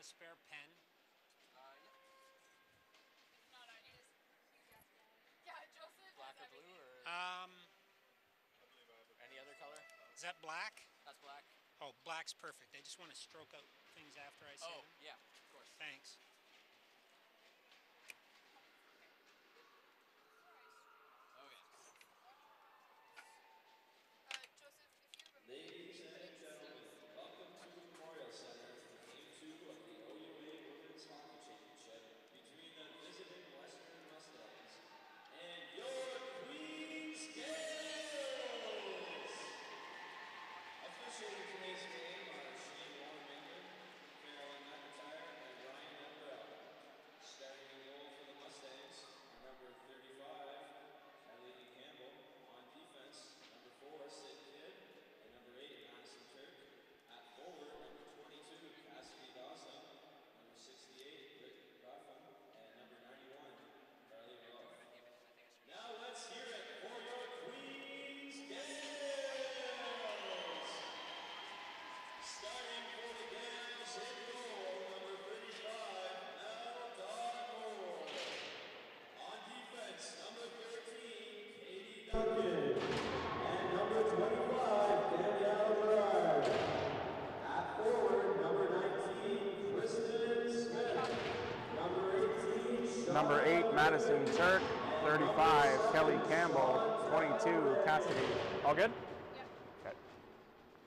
a spare pen? Yeah. Not yeah, Joseph. Black or blue or any other color? Is that black? That's black. Oh, black's perfect. I just want to stroke out things after I say them. Yeah, of course. Thanks. Okay. Joseph, if you remember. Ladies and gentlemen, welcome to the Memorial Center for Game 2 of the OUA Women's Hockey Championship between the visiting Western Mustangs and your Queens Gaels. Officiating today's game are Shane Watermaker, Carolyn McIntyre, and Ryan Lambrell. Starting in goal for the Mustangs are number 35, Kelly Campbell. On defense, number 4, Sid Kidd, and number 8, Madison Turk. At forward, number 22, Cassidy Dawson, number 68, Britt Ruffin, and number 91, Carly Rolfe. Now let's hear it for your Queens Gaels! Starting for the Gaels in goal, number 35, Mel Moore. On defense, number 13, Katie Duncan. And number 25, Danielle Gerard. At forward, number 19, Kristen Smith. Number 18, Number 8, Madison Turk. 35, Kelly Campbell. 22, Cassidy. All good? Yep. Okay.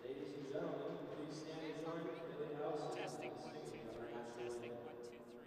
Ladies and gentlemen, please stand and join the house. Testing 1, 2, 3. Testing 1, 2, 3.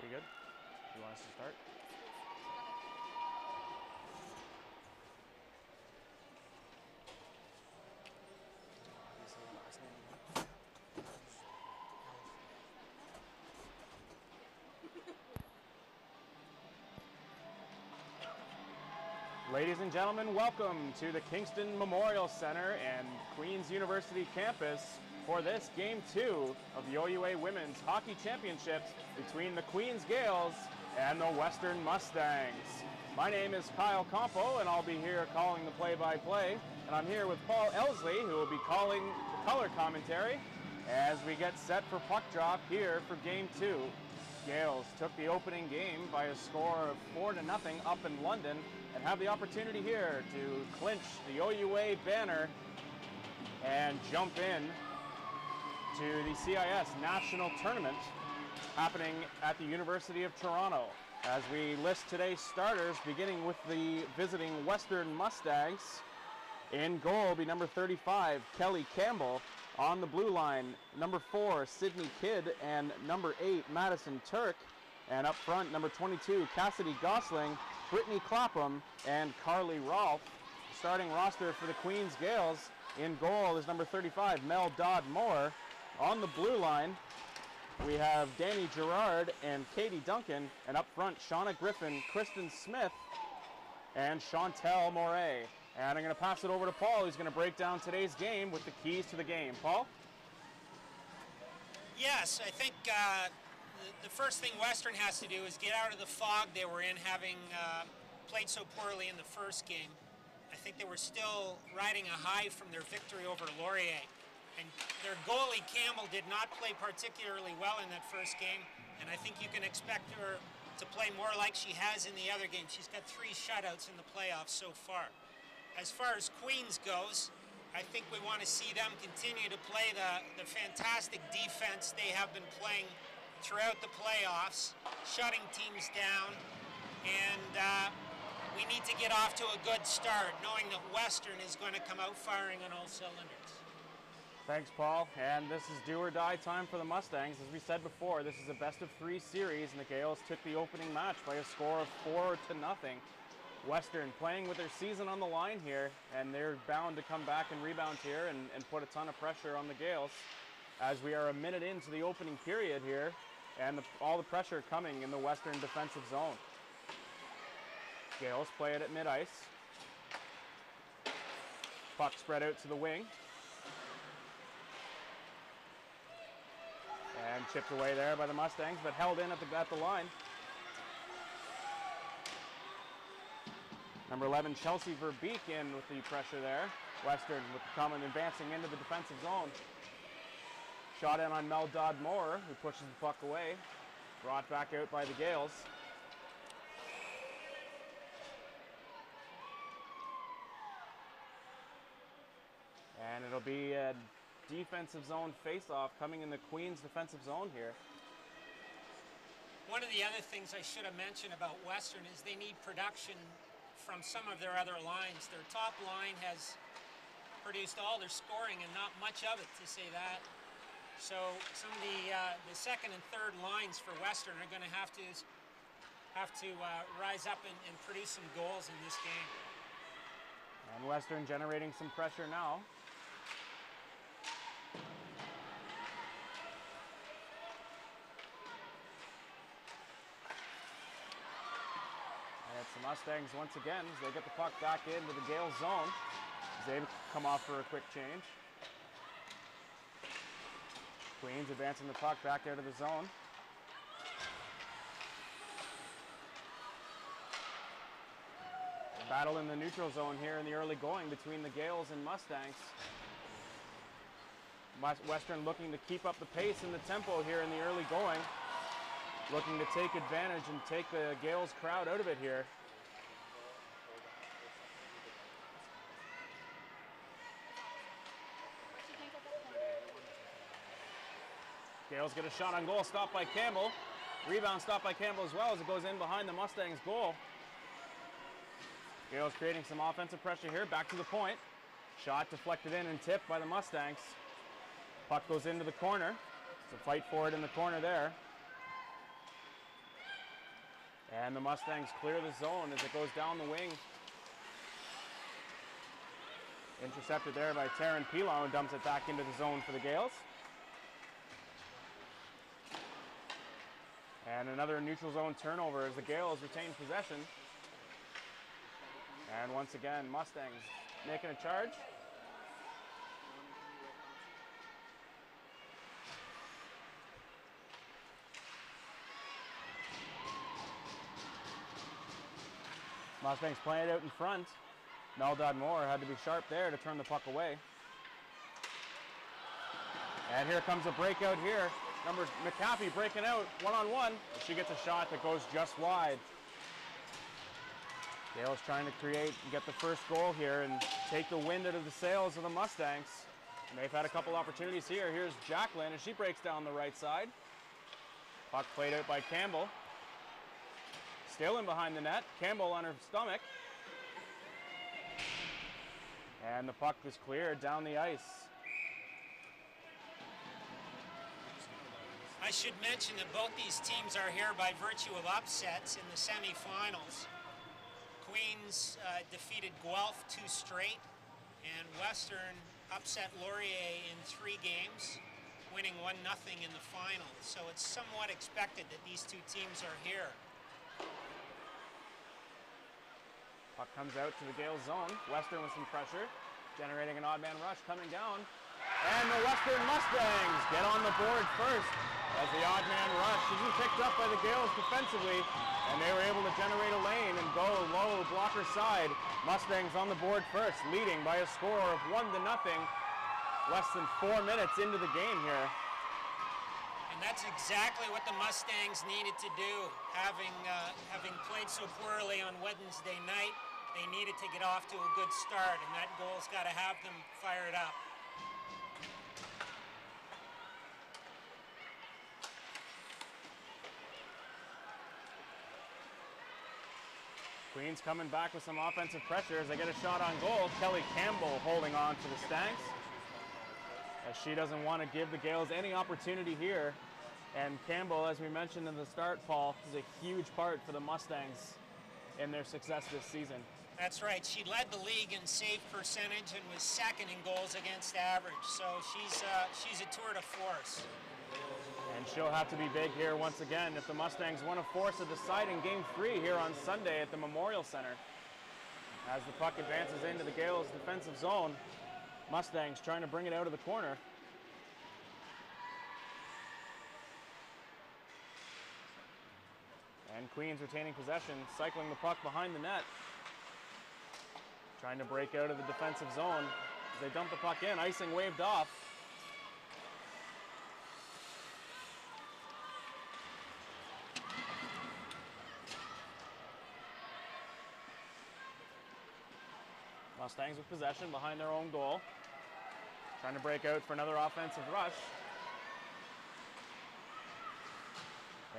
You good? You want us to start? Ladies and gentlemen, welcome to the Kingston Memorial Center and Queen's University campus for this Game 2 of the OUA Women's Hockey Championships between the Queen's Gaels and the Western Mustangs. My name is Kyle Compo, and I'll be here calling the play-by-play. And I'm here with Paul Elsley, who will be calling the color commentary as we get set for puck drop here for Game 2. Gaels took the opening game by a score of 4-0 up in London and have the opportunity here to clinch the OUA banner and jump in to the CIS National Tournament happening at the University of Toronto. As we list today's starters, beginning with the visiting Western Mustangs, in goal will be number 35, Kelly Campbell. On the blue line, number 4, Sydney Kidd, and number 8, Madison Turk. And up front, number 22, Cassidy Gosling, Brittany Clapham, and Carly Rolfe. Starting roster for the Queen's Gaels, in goal is number 35, Mel Moore. On the blue line, we have Danny Gerard and Katie Duncan, and up front, Shauna Griffin, Kristen Smith, and Chantel Moret. And I'm going to pass it over to Paul, who's going to break down today's game with the keys to the game. Paul? Yes, I think the first thing Western has to do is get out of the fog they were in, having played so poorly in the first game. I think they were still riding a high from their victory over Laurier. And their goalie, Campbell, did not play particularly well in that first game, and I think you can expect her to play more like she has in the other games. She's got 3 shutouts in the playoffs so far. as far as Queens goes, I think we want to see them continue to play the fantastic defense they have been playing throughout the playoffs, shutting teams down, and we need to get off to a good start, knowing that Western is going to come out firing on all cylinders. Thanks, Paul. And this is do or die time for the Mustangs. As we said before, this is a best-of-3 series, and the Gaels took the opening match by a score of 4-0. Western playing with their season on the line here, and they're bound to come back and rebound here and put a ton of pressure on the Gaels as we are a minute into the opening period here, and all the pressure coming in the Western defensive zone. Gaels play it at mid-ice. Puck spread out to the wing. And chipped away there by the Mustangs, but held in at the line. Number 11, Chelsea Verbeek in with the pressure there. Western with coming advancing into the defensive zone. Shot in on Mel Dodd-Moore, who pushes the puck away. Brought back out by the Gaels. And it'll be a defensive zone face-off coming in the Queens defensive zone here. One of the other things I should have mentioned about Western is they need production from some of their other lines. Their top line has produced all their scoring and not much of it, to say that. So some of the second and third lines for Western are going to have to rise up and produce some goals in this game. And Western generating some pressure now. The Mustangs once again as they get the puck back into the Gaels zone as they come off for a quick change. Queens advancing the puck back out of the zone. A battle in the neutral zone here in the early going between the Gaels and Mustangs. Western looking to keep up the pace and the tempo here in the early going. Looking to take advantage and take the Gaels crowd out of it here. Gaels get a shot on goal, stopped by Campbell. Rebound stopped by Campbell as well as it goes in behind the Mustangs goal. Gaels creating some offensive pressure here, back to the point. Shot deflected in and tipped by the Mustangs. Puck goes into the corner. It's a fight for it in the corner there. And the Mustangs clear the zone as it goes down the wing. Intercepted there by Taryn Pilon, who dumps it back into the zone for the Gaels. And another neutral zone turnover as the Gaels retain possession. And once again, Mustangs making a charge. Mustangs playing it out in front. Mel Dodd-Moore had to be sharp there to turn the puck away. And here comes a breakout here. Number McAfee breaking out one-on-one. She gets a shot that goes just wide. Gaels trying to get the first goal here and take the wind out of the sails of the Mustangs. And they've had a couple opportunities here. Here's Jacqueline as she breaks down the right side. Puck played out by Campbell. Still in behind the net. Campbell on her stomach. And the puck was cleared down the ice. I should mention that both these teams are here by virtue of upsets in the semifinals. Queens defeated Guelph 2 straight, and Western upset Laurier in 3 games, winning 1-0 in the final. So it's somewhat expected that these two teams are here. Puck comes out to the Gaels zone. Western with some pressure, generating an odd man rush coming down. And the Western Mustangs get on the board first as the odd man rush isn't picked up by the Gaels defensively, and they were able to generate a lane and go low blocker side. Mustangs on the board first, leading by a score of 1-0, less than 4 minutes into the game here. And that's exactly what the Mustangs needed to do, having played so poorly on Wednesday night. they needed to get off to a good start, and that goal's got to have them fired up. Queens coming back with some offensive pressure as they get a shot on goal. Kelly Campbell holding on to the Stanks, as she doesn't want to give the Gaels any opportunity here. And Campbell, as we mentioned in the start, Paul, is a huge part for the Mustangs in their success this season. That's right. She led the league in save percentage and was second in goals against average. So she's a tour de force. And she'll have to be big here once again if the Mustangs want to force a deciding Game 3 here on Sunday at the Memorial Center. As the puck advances into the Gaels' defensive zone, Mustangs trying to bring it out of the corner. And Queens retaining possession, cycling the puck behind the net. Trying to break out of the defensive zone. They dump the puck in, icing waved off. Mustangs with possession behind their own goal. Trying to break out for another offensive rush.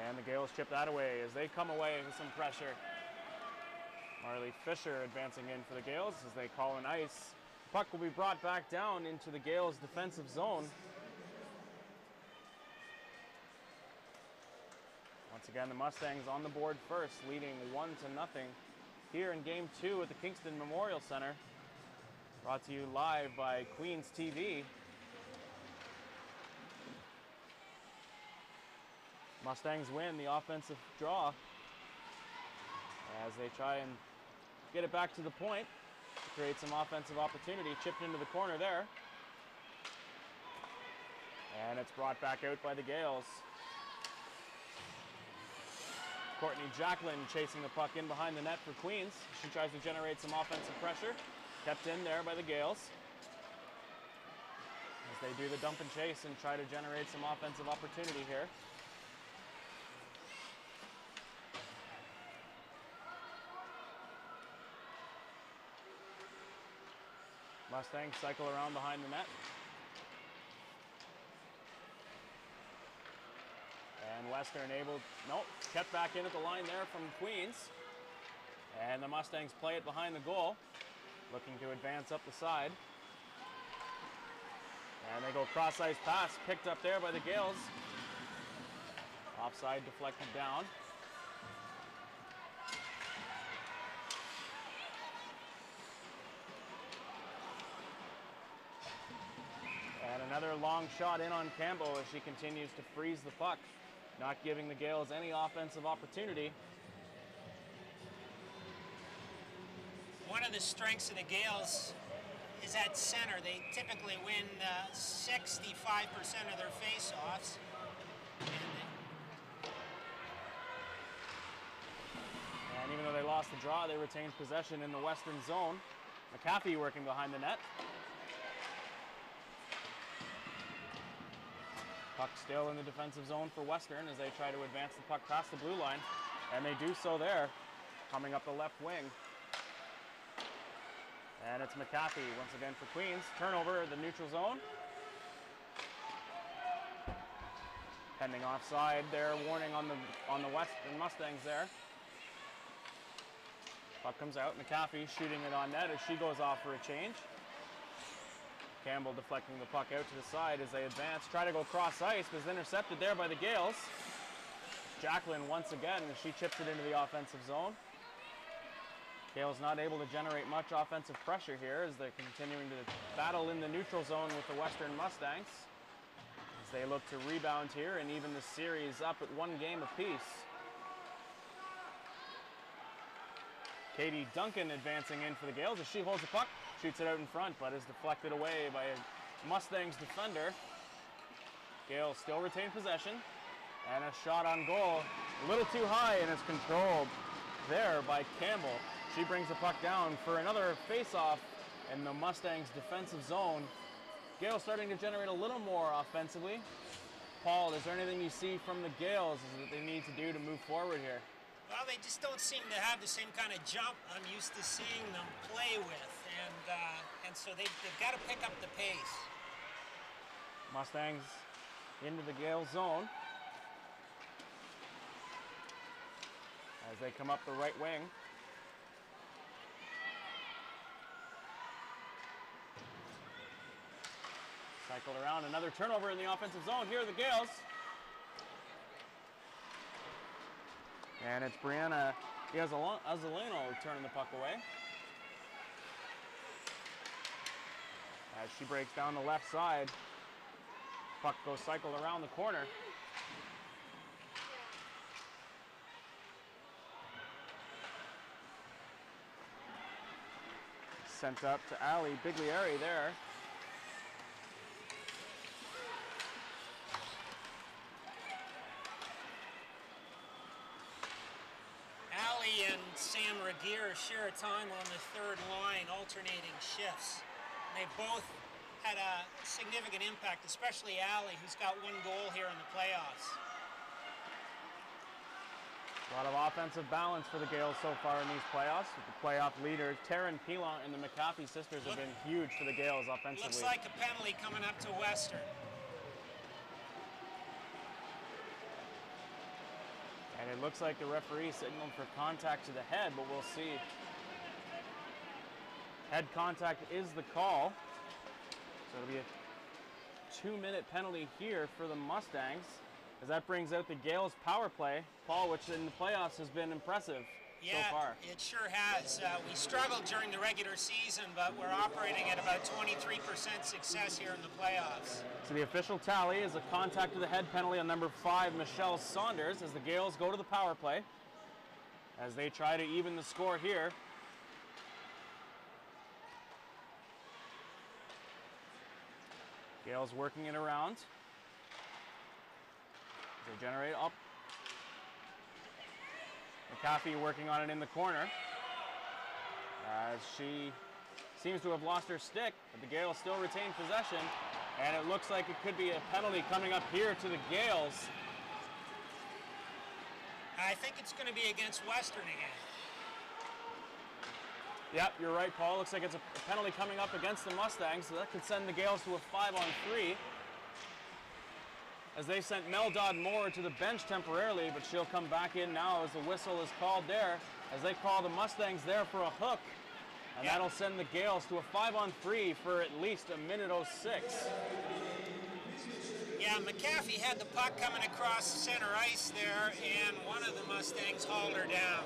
And the Gaels chip that away as they come away with some pressure. Marley Fisher advancing in for the Gaels as they call an ice. The puck will be brought back down into the Gaels' defensive zone. Once again, the Mustangs on the board first, leading 1-0 here in Game 2 at the Kingston Memorial Center. Brought to you live by Queens TV. Mustangs win the offensive draw as they try and get it back to the point to create some offensive opportunity. Chipped into the corner there. And it's brought back out by the Gaels. Courtney Jacqueline chasing the puck in behind the net for Queens. She tries to generate some offensive pressure. Kept in there by the Gaels as they do the dump and chase and try to generate some offensive opportunity here. Mustangs cycle around behind the net. And Western kept back in at the line there from Queens. And the Mustangs play it behind the goal, looking to advance up the side. And they go cross-ice pass, picked up there by the Gaels. Offside deflected down. And another long shot in on Campbell as she continues to freeze the puck, not giving the Gaels any offensive opportunity. One of the strengths of the Gaels is at center. They typically win 65% of their face-offs. And even though they lost the draw, they retained possession in the Western zone. McAfee working behind the net. Puck still in the defensive zone for Western as they try to advance the puck past the blue line. And they do so there, coming up the left wing. And it's McAfee once again for Queens. Turnover at the neutral zone. Pending offside there, warning on the Western Mustangs there. Puck comes out, McAfee shooting it on net as she goes off for a change. Campbell deflecting the puck out to the side as they advance. Try to go cross ice, but is intercepted there by the Gaels. Jacqueline once again as she chips it into the offensive zone. Gaels not able to generate much offensive pressure here as they're continuing to battle in the neutral zone with the Western Mustangs as they look to rebound here and even the series up at 1 game apiece. Katie Duncan advancing in for the Gaels as she holds the puck, shoots it out in front, but is deflected away by a Mustangs defender. Gaels still retain possession, and a shot on goal, a little too high, and it's controlled there by Campbell. She brings the puck down for another face-off in the Mustangs defensive zone. Gaels starting to generate a little more offensively. Paul, is there anything you see from the Gaels that they need to do to move forward here? Well, they just don't seem to have the same kind of jump I'm used to seeing them play with, and so they've got to pick up the pace. Mustangs into the Gaels zone as they come up the right wing. Cycled around, another turnover in the offensive zone. Here are the Gaels. And it's Brianna Azzolino turning the puck away. As she breaks down the left side, puck goes cycled around the corner. Sent up to Ali Biglieri there. Ali and Sam Regier share time on the third line, alternating shifts. They both had a significant impact, especially Ali, who's got one goal here in the playoffs. A lot of offensive balance for the Gaels so far in these playoffs. With the playoff leaders, Taryn Pilon and the McAfee sisters have been huge for the Gaels offensively. Looks like a penalty coming up to Western. And it looks like the referee signaled for contact to the head, but we'll see. Head contact is the call. So it'll be a 2-minute penalty here for the Mustangs, as that brings out the Gaels power play, Paul, which in the playoffs has been impressive so far. It sure has. We struggled during the regular season, but we're operating at about 23% success here in the playoffs. So the official tally is a contact to the head penalty on number 5, Michelle Saunders, as the Gaels go to the power play, as they try to even the score here. Gaels working it around. They generate up. McAfee working on it in the corner, as she seems to have lost her stick, but the Gaels still retain possession, and it looks like it could be a penalty coming up here to the Gaels. I think it's going to be against Western again. Yep, you're right, Paul. Looks like it's a penalty coming up against the Mustangs, so that could send the Gaels to a 5-on-3. As they sent Mel Dodd Moore to the bench temporarily, but she'll come back in now as the whistle is called there, as they call the Mustangs there for a hook. And that'll send the Gaels to a 5-on-3 for at least a minute 06. Yeah, McAfee had the puck coming across center ice there, and one of the Mustangs hauled her down.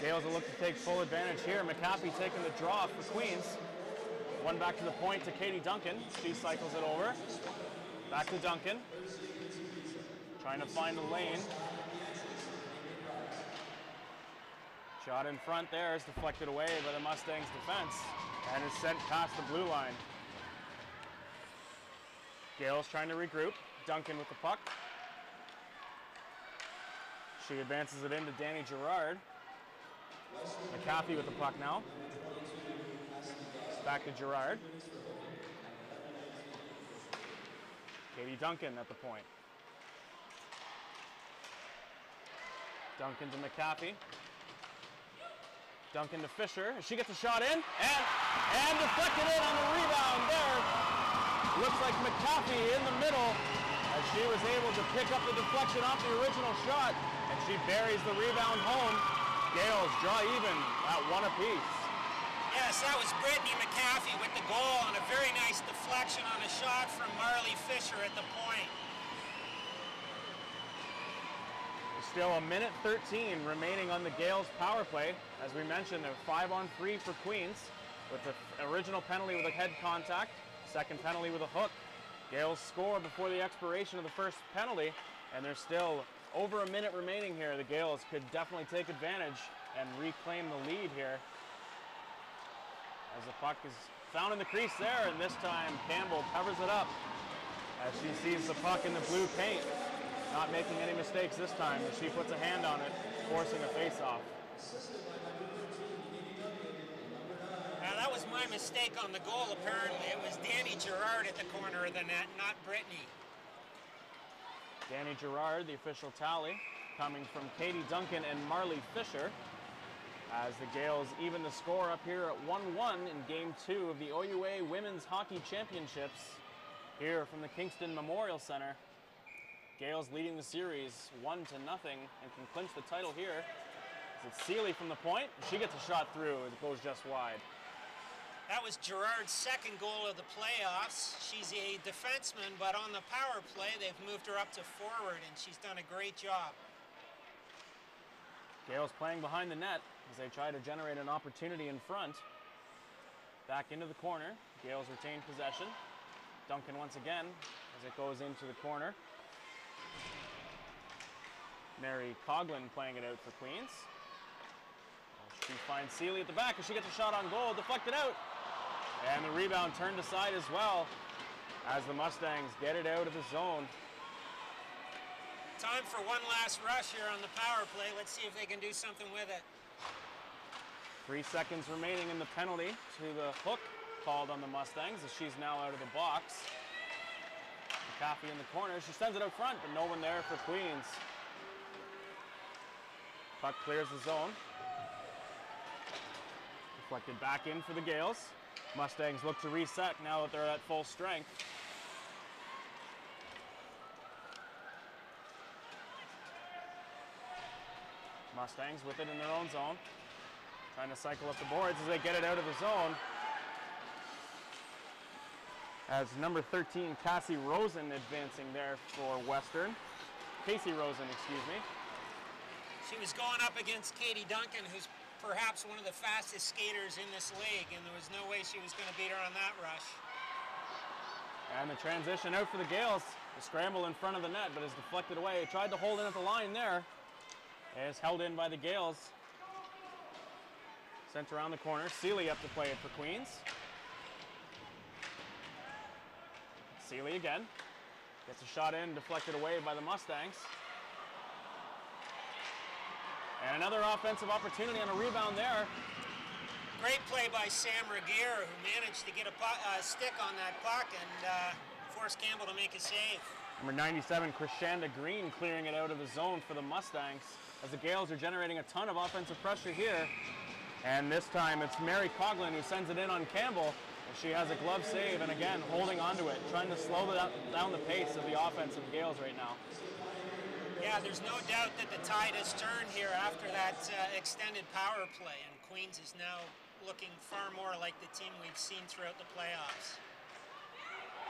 Gaels will look to take full advantage here. McAfee taking the draw for Queens. One back to the point to Katie Duncan. She cycles it over. Back to Duncan. Trying to find the lane. Shot in front there is deflected away by the Mustangs defense and is sent past the blue line. Gaels trying to regroup. Duncan with the puck. She advances it into Danny Gerard. McAfee with the puck now. Back to Gerard. Katie Duncan at the point. Duncan to McAfee. Duncan to Fisher. She gets a shot in and deflected in on the rebound there. Looks like McAfee in the middle, as she was able to pick up the deflection off the original shot, and she buries the rebound home. Gaels draw even at 1 apiece. Yes, that was Brittany McAfee with the goal, and a very nice deflection on a shot from Marley Fisher at the point. Still a minute 13 remaining on the Gaels power play. As we mentioned, they're 5-on-3 for Queens, with the original penalty with a head contact, second penalty with a hook. Gaels score before the expiration of the first penalty, and there's still over a minute remaining here. The Gaels could definitely take advantage and reclaim the lead here. As the puck is found in the crease there, and this time Campbell covers it up as she sees the puck in the blue paint. Not making any mistakes this time, as she puts a hand on it, forcing a face-off. Now that was my mistake on the goal, apparently. It was Danny Gerard at the corner of the net, not Brittany. Danny Gerard, the official tally. coming from Katie Duncan and Marley Fisher, as the Gaels even the score up here at 1-1 in Game 2 of the OUA Women's Hockey Championships here from the Kingston Memorial Center. Gaels leading the series 1-0 and can clinch the title here. It's Seeley from the point. She gets a shot through. It goes just wide. That was Gerard's second goal of the playoffs. She's a defenseman, but on the power play, they've moved her up to forward, and she's done a great job. Gaels playing behind the net as they try to generate an opportunity in front. Back into the corner. Gaels retain possession. Duncan once again as it goes into the corner. Mary Coughlin playing it out for Queens. She finds Seeley at the back and she gets a shot on goal, deflected out. And the rebound turned aside as well as the Mustangs get it out of the zone. Time for one last rush here on the power play. Let's see if they can do something with it. 3 seconds remaining in the penalty to the hook called on the Mustangs as she's now out of the box. McAfee in the corner. She sends it out front, but no one there for Queens. Puck clears the zone. Deflected back in for the Gaels. Mustangs look to reset now that they're at full strength. Mustangs with it in their own zone. Trying to cycle up the boards as they get it out of the zone. As number 13, Cassie Rosen advancing there for Western. Casey Rosen, excuse me. She was going up against Katie Duncan, who's perhaps one of the fastest skaters in this league, and there was no way she was going to beat her on that rush. And the transition out for the Gaels. The scramble in front of the net, but is deflected away. Tried to hold in at the line there. Is held in by the Gaels. Sent around the corner. Seeley up to play it for Queens. Seeley again. Gets a shot in, deflected away by the Mustangs. And another offensive opportunity on a rebound there. Great play by Sam Regier, who managed to get a stick on that puck and forced Campbell to make a save. Number 97, Krishanda Green clearing it out of the zone for the Mustangs as the Gaels are generating a ton of offensive pressure here. And this time it's Mary Coughlin who sends it in on Campbell. And she has a glove save and again holding onto it, trying to slow down the pace of the offensive Gaels right now. Yeah, there's no doubt that the tide has turned here after that extended power play, and Queens is now looking far more like the team we've seen throughout the playoffs.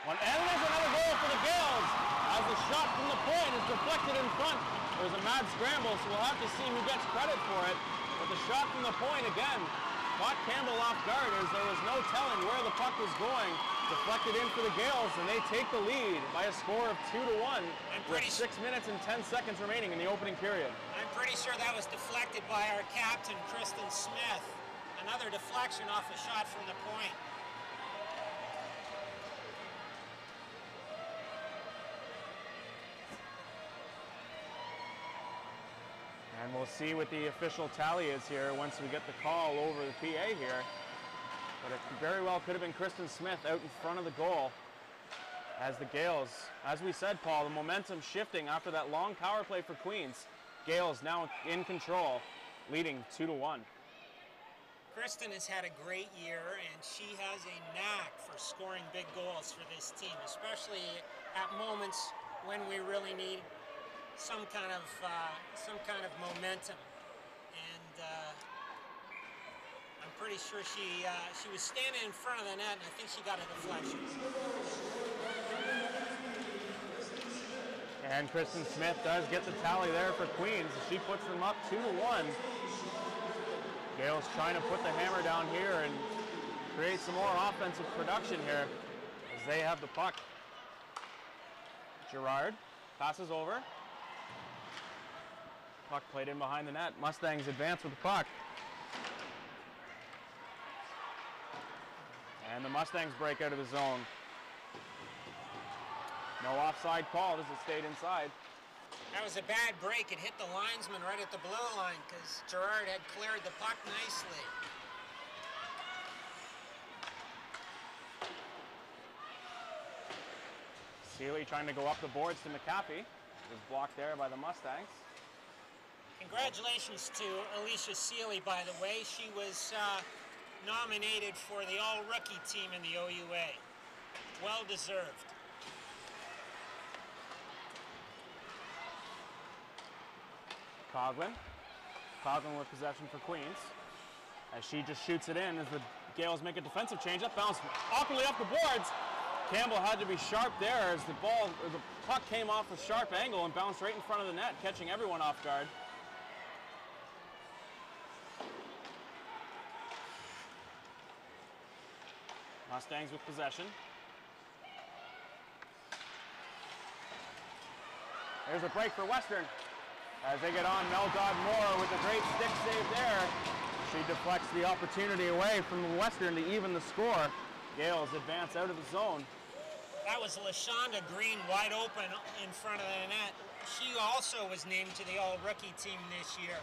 And there's another goal for the Gaels as the shot from the point is deflected in front. There's a mad scramble, so we'll have to see who gets credit for it. But the shot from the point again caught Campbell off guard as there was no telling where the puck was going. Deflected in for the Gaels, and they take the lead by a score of 2-1 with 6 minutes and 10 seconds remaining in the opening period. I'm pretty sure that was deflected by our captain, Kristen Smith. Another deflection off a shot from the point. And we'll see what the official tally is here once we get the call over the PA here. But it very well could have been Kristen Smith out in front of the goal as the Gaels, as we said, Paul, the momentum shifting after that long power play for Queens. Gaels now in control, leading 2-1. Kristen has had a great year, and she has a knack for scoring big goals for this team, especially at moments when we really need some kind of momentum. And I'm pretty sure she was standing in front of the net, and I think she got a deflection. And Kristen Smith does get the tally there for Queens. She puts them up 2-1. Gaels trying to put the hammer down here and create some more offensive production here as they have the puck. Gerard passes over. Puck played in behind the net. Mustangs advance with the puck. And the Mustangs break out of the zone. No offside call as it stayed inside. That was a bad break. It hit the linesman right at the blue line because Gerard had cleared the puck nicely. Seeley trying to go up the boards to McAfee. It was blocked there by the Mustangs. Congratulations to Alicia Seeley, by the way. She was nominated for the all-rookie team in the OUA. Well deserved. Coughlin with possession for Queens. As she just shoots it in as the Gaels make a defensive change up, bounce awkwardly off the boards. Campbell had to be sharp there as the puck came off a sharp angle and bounced right in front of the net, catching everyone off guard. Mustangs with possession. There's a break for Western. As they get on, Mel Dodd-Moore with a great stick save there. She deflects the opportunity away from Western to even the score. Gaels advance out of the zone. That was LaShonda Green wide open in front of the net. She also was named to the all-rookie team this year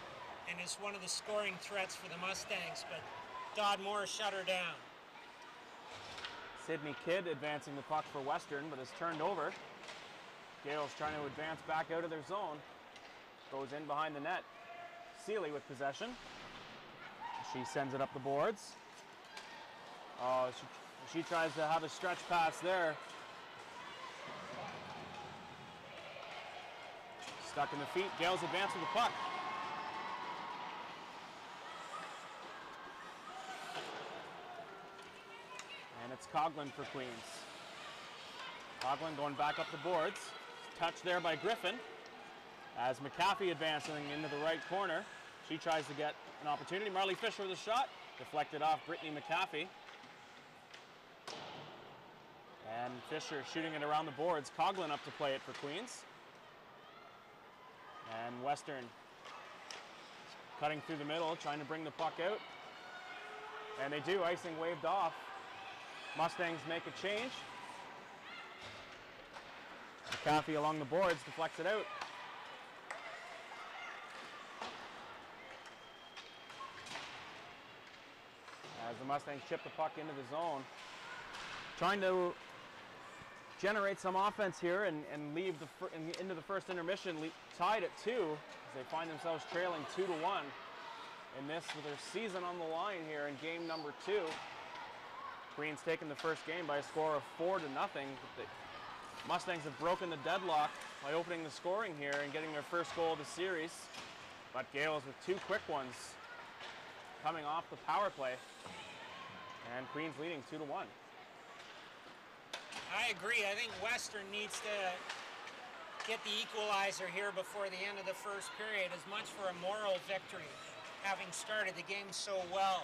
and is one of the scoring threats for the Mustangs, but Dodd-Moore shut her down. Sydney Kidd advancing the puck for Western, but is turned over. Gaels trying to advance back out of their zone. Goes in behind the net. Seeley with possession. She sends it up the boards. Oh, she tries to have a stretch pass there. Stuck in the feet. Gaels advance with the puck. And it's Coughlin for Queens. Coughlin going back up the boards. Touched there by Griffin. As McAfee advancing into the right corner. She tries to get an opportunity. Marley Fisher with a shot. Deflected off Brittany McAfee. And Fisher shooting it around the boards. Coughlin up to play it for Queens. And Western cutting through the middle, trying to bring the puck out. And they do, icing waved off. Mustangs make a change. McAfee along the boards, deflects it out. As the Mustangs chip the puck into the zone. Trying to generate some offense here and leave into the first intermission, tied at 2 as they find themselves trailing 2-1 in this with their season on the line here in game number 2. Queens taking the first game by a score of 4-0. The Mustangs have broken the deadlock by opening the scoring here and getting their first goal of the series. But Gaels with 2 quick ones coming off the power play. And Queens leading 2-1. I agree. I think Western needs to get the equalizer here before the end of the first period, as much for a moral victory, having started the game so well.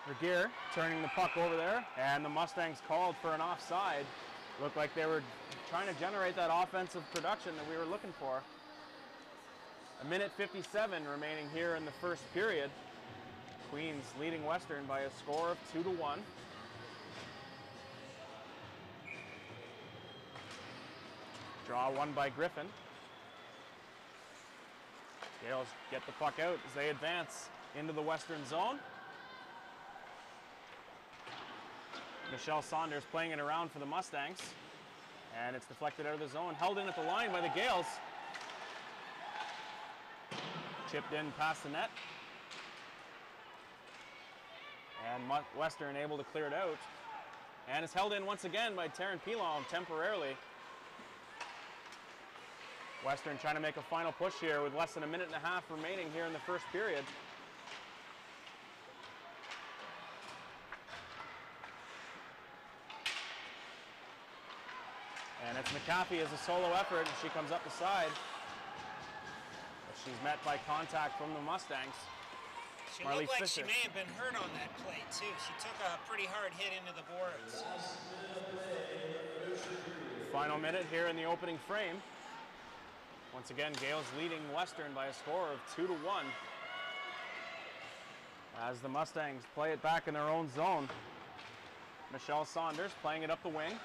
Regier turning the puck over there, and the Mustangs called for an offside. Looked like they were trying to generate that offensive production that we were looking for. 1:57 remaining here in the first period. Queens leading Western by a score of 2-1. Draw won by Griffin. Gaels get the puck out as they advance into the Western zone. Michelle Saunders playing it around for the Mustangs. And it's deflected out of the zone. Held in at the line by the Gaels. Chipped in past the net. And Western able to clear it out. And it's held in once again by Taryn Pilon temporarily. Western trying to make a final push here with less than a minute and a half remaining here in the first period. And it's McAfee as a solo effort, and she comes up the side. But she's met by contact from the Mustangs. She Marley looked like Fisher. she may have been hurt on that play, too. She took a pretty hard hit into the boards. Final minute here in the opening frame. Once again, Gaels leading Western by a score of 2-1. As the Mustangs play it back in their own zone. Michelle Saunders playing it up the wing.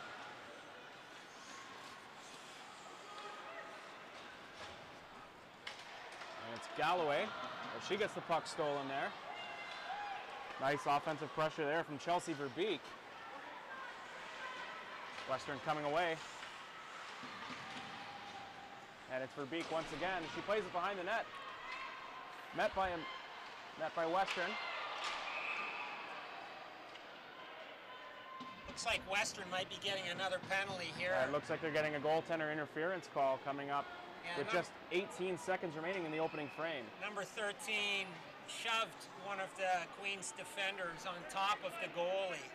And it's Galloway. She gets the puck stolen there. Nice offensive pressure there from Chelsea Verbeek. Western coming away. And it's Verbeek once again. She plays it behind the net. Met by Western. Looks like Western might be getting another penalty here. It looks like they're getting a goaltender interference call coming up with just 18 seconds remaining in the opening frame. Number 13 shoved one of the Queens defenders on top of the goalie.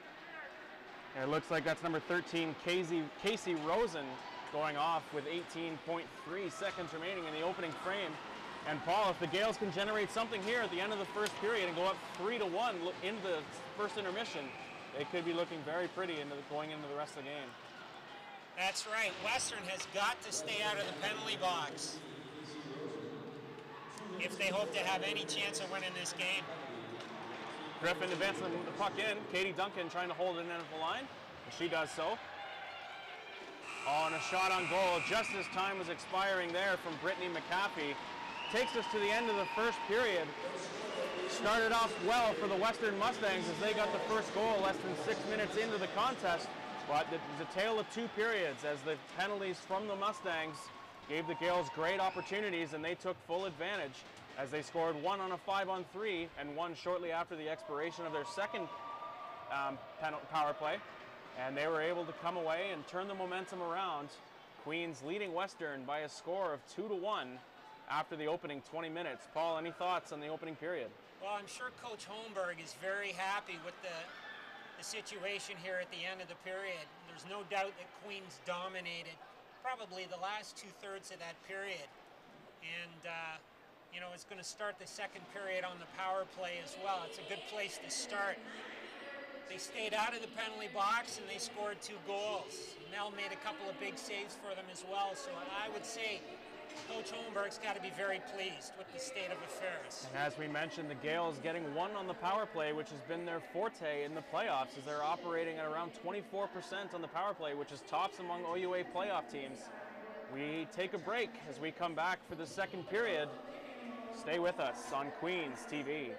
And it looks like that's number 13, Casey Rosen, going off with 18.3 seconds remaining in the opening frame. And Paul, if the Gaels can generate something here at the end of the first period and go up 3-1 into the first intermission, they could be looking very pretty going into the rest of the game. That's right. Western has got to stay out of the penalty box if they hope to have any chance of winning this game. Griffin advancing the puck in. Katie Duncan trying to hold it in at the line. And she does so. Oh, and a shot on goal just as time was expiring there from Brittany McAfee. Takes us to the end of the first period. Started off well for the Western Mustangs as they got the first goal less than 6 minutes into the contest. But it was a tale of two periods as the penalties from the Mustangs gave the Gaels great opportunities, and they took full advantage as they scored one on a 5-on-3 and one shortly after the expiration of their second power play. And they were able to come away and turn the momentum around. Queens leading Western by a score of 2-1 after the opening 20 minutes. Paul, any thoughts on the opening period? Well, I'm sure Coach Holmberg is very happy with the situation here at the end of the period. There's no doubt that Queens dominated probably the last 2/3 of that period. And, you know, it's going to start the second period on the power play as well. It's a good place to start. They stayed out of the penalty box and they scored 2 goals. Mel made a couple of big saves for them as well. So I would say Coach Holmberg's got to be very pleased with the state of affairs. And as we mentioned, the Gaels getting one on the power play, which has been their forte in the playoffs, as they're operating at around 24% on the power play, which is tops among OUA playoff teams. We take a break as we come back for the second period. Stay with us on Queens TV.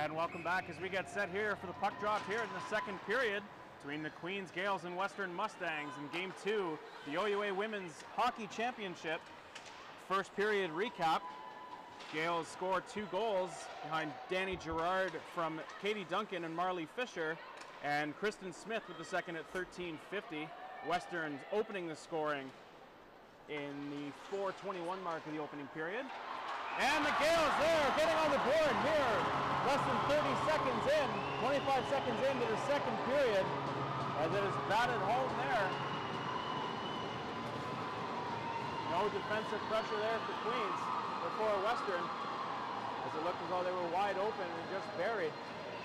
And welcome back as we get set here for the puck drop here in the second period between the Queens Gaels and Western Mustangs in Game 2, the OUA Women's Hockey Championship. First period recap. Gaels scored 2 goals behind Danny Gerard from Katie Duncan and Marley Fisher, and Kristen Smith with the second at 13:50. Western's opening the scoring in the 4:21 mark of the opening period. And the Gaels there getting on the board here. Less than 30 seconds in, 25 seconds into the second period, as it is batted home there. No defensive pressure there for Queens, or for Western, as it looked as though they were wide open and just buried.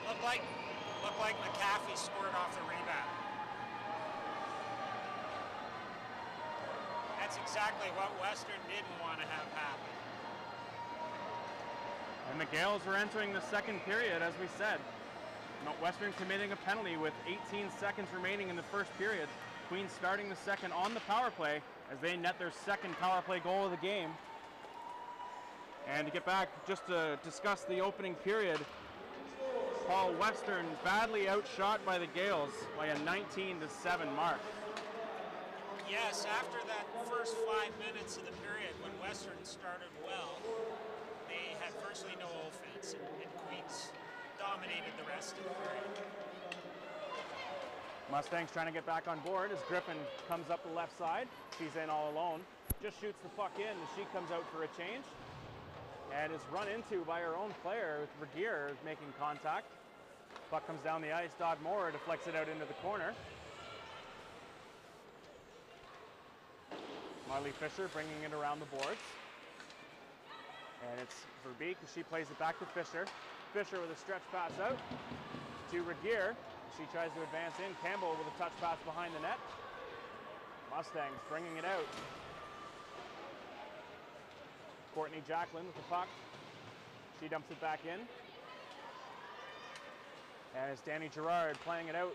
Looked like McAfee scored off the rebound. That's exactly what Western didn't want to have happen. And the Gaels were entering the second period, as we said. Western committing a penalty with 18 seconds remaining in the first period. Queens starting the second on the power play as they net their second power play goal of the game. And to get back just to discuss the opening period, Paul, Western badly outshot by the Gaels by a 19-7 mark. Yes, after that first 5 minutes of the period when Western started well, they had virtually no offense, and Queens dominated the rest of the period. Mustangs trying to get back on board as Griffin comes up the left side. She's in all alone. Just shoots the puck in as she comes out for a change. And is run into by her own player with Regier making contact. Puck comes down the ice. Dodd Moore deflects it out into the corner. Marley Fisher bringing it around the boards. And it's Verbeek as she plays it back to Fisher. Fisher with a stretch pass out to Regier. She tries to advance in. Campbell with a touch pass behind the net. Mustangs bringing it out. Courtney Jacklin with the puck. She dumps it back in. And it's Danny Gerard playing it out.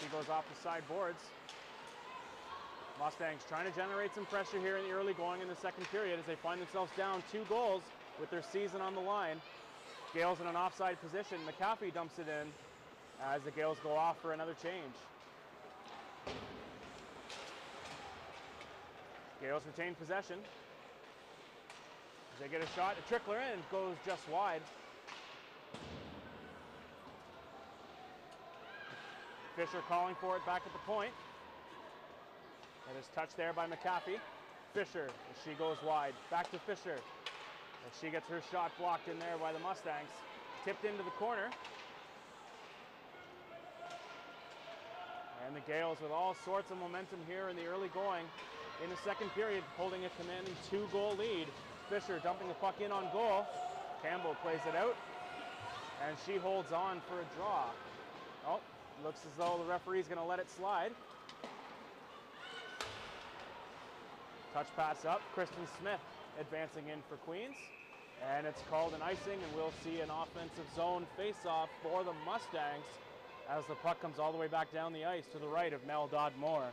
She goes off the side boards. Mustangs trying to generate some pressure here in the early going in the second period as they find themselves down 2 goals with their season on the line. Gaels in an offside position. McAfee dumps it in as the Gaels go off for another change. Gaels retain possession. As they get a shot, a trickler in, goes just wide. Fisher calling for it back at the point. It is touched there by McAfee. Fisher, as she goes wide. Back to Fisher, as she gets her shot blocked in there by the Mustangs. Tipped into the corner. And the Gaels with all sorts of momentum here in the early going in the second period, holding a commanding 2-goal lead. Fisher dumping the puck in on goal. Campbell plays it out, and she holds on for a draw. Oh, looks as though the referee's going to let it slide. Touch pass up. Kristen Smith advancing in for Queens. And it's called an icing, and we'll see an offensive zone face-off for the Mustangs as the puck comes all the way back down the ice to the right of Mel Dodd-Moore.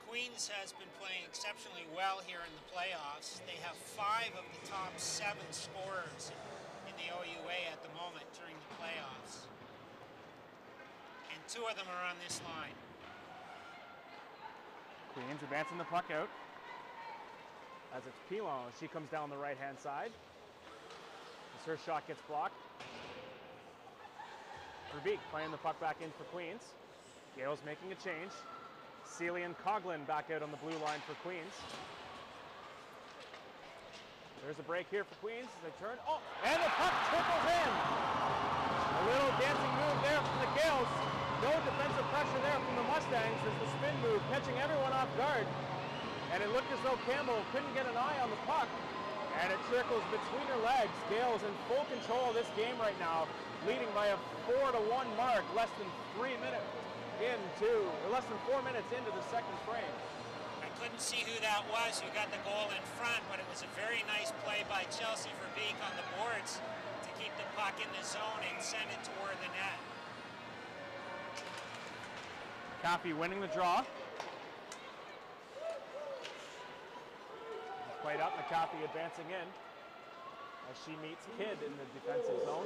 Queens has been playing exceptionally well here in the playoffs. They have 5 of the top 7 scorers in the OUA at the moment during the playoffs. And 2 of them are on this line. Queens advancing the puck out as it's Pilon. She comes down the right-hand side as her shot gets blocked. Verbeek playing the puck back in for Queens. Gaels making a change. Seeley and Coughlin back out on the blue line for Queens. There's a break here for Queens as they turn. Oh, and the puck trickles in. A little dancing move there from the Gaels. No defensive pressure there from the Mustangs as the spin move catching everyone off guard. And it looked as though Campbell couldn't get an eye on the puck. And it trickles between her legs. Gaels in full control of this game right now, leading by a 4-1 mark, less than 4 minutes into the second frame. I couldn't see who that was who got the goal in front, but it was a very nice play by Chelsea Verbeek on the boards to keep the puck in the zone and send it toward the net. McAfee winning the draw. Played up, McAfee advancing in. as she meets Kidd in the defensive zone.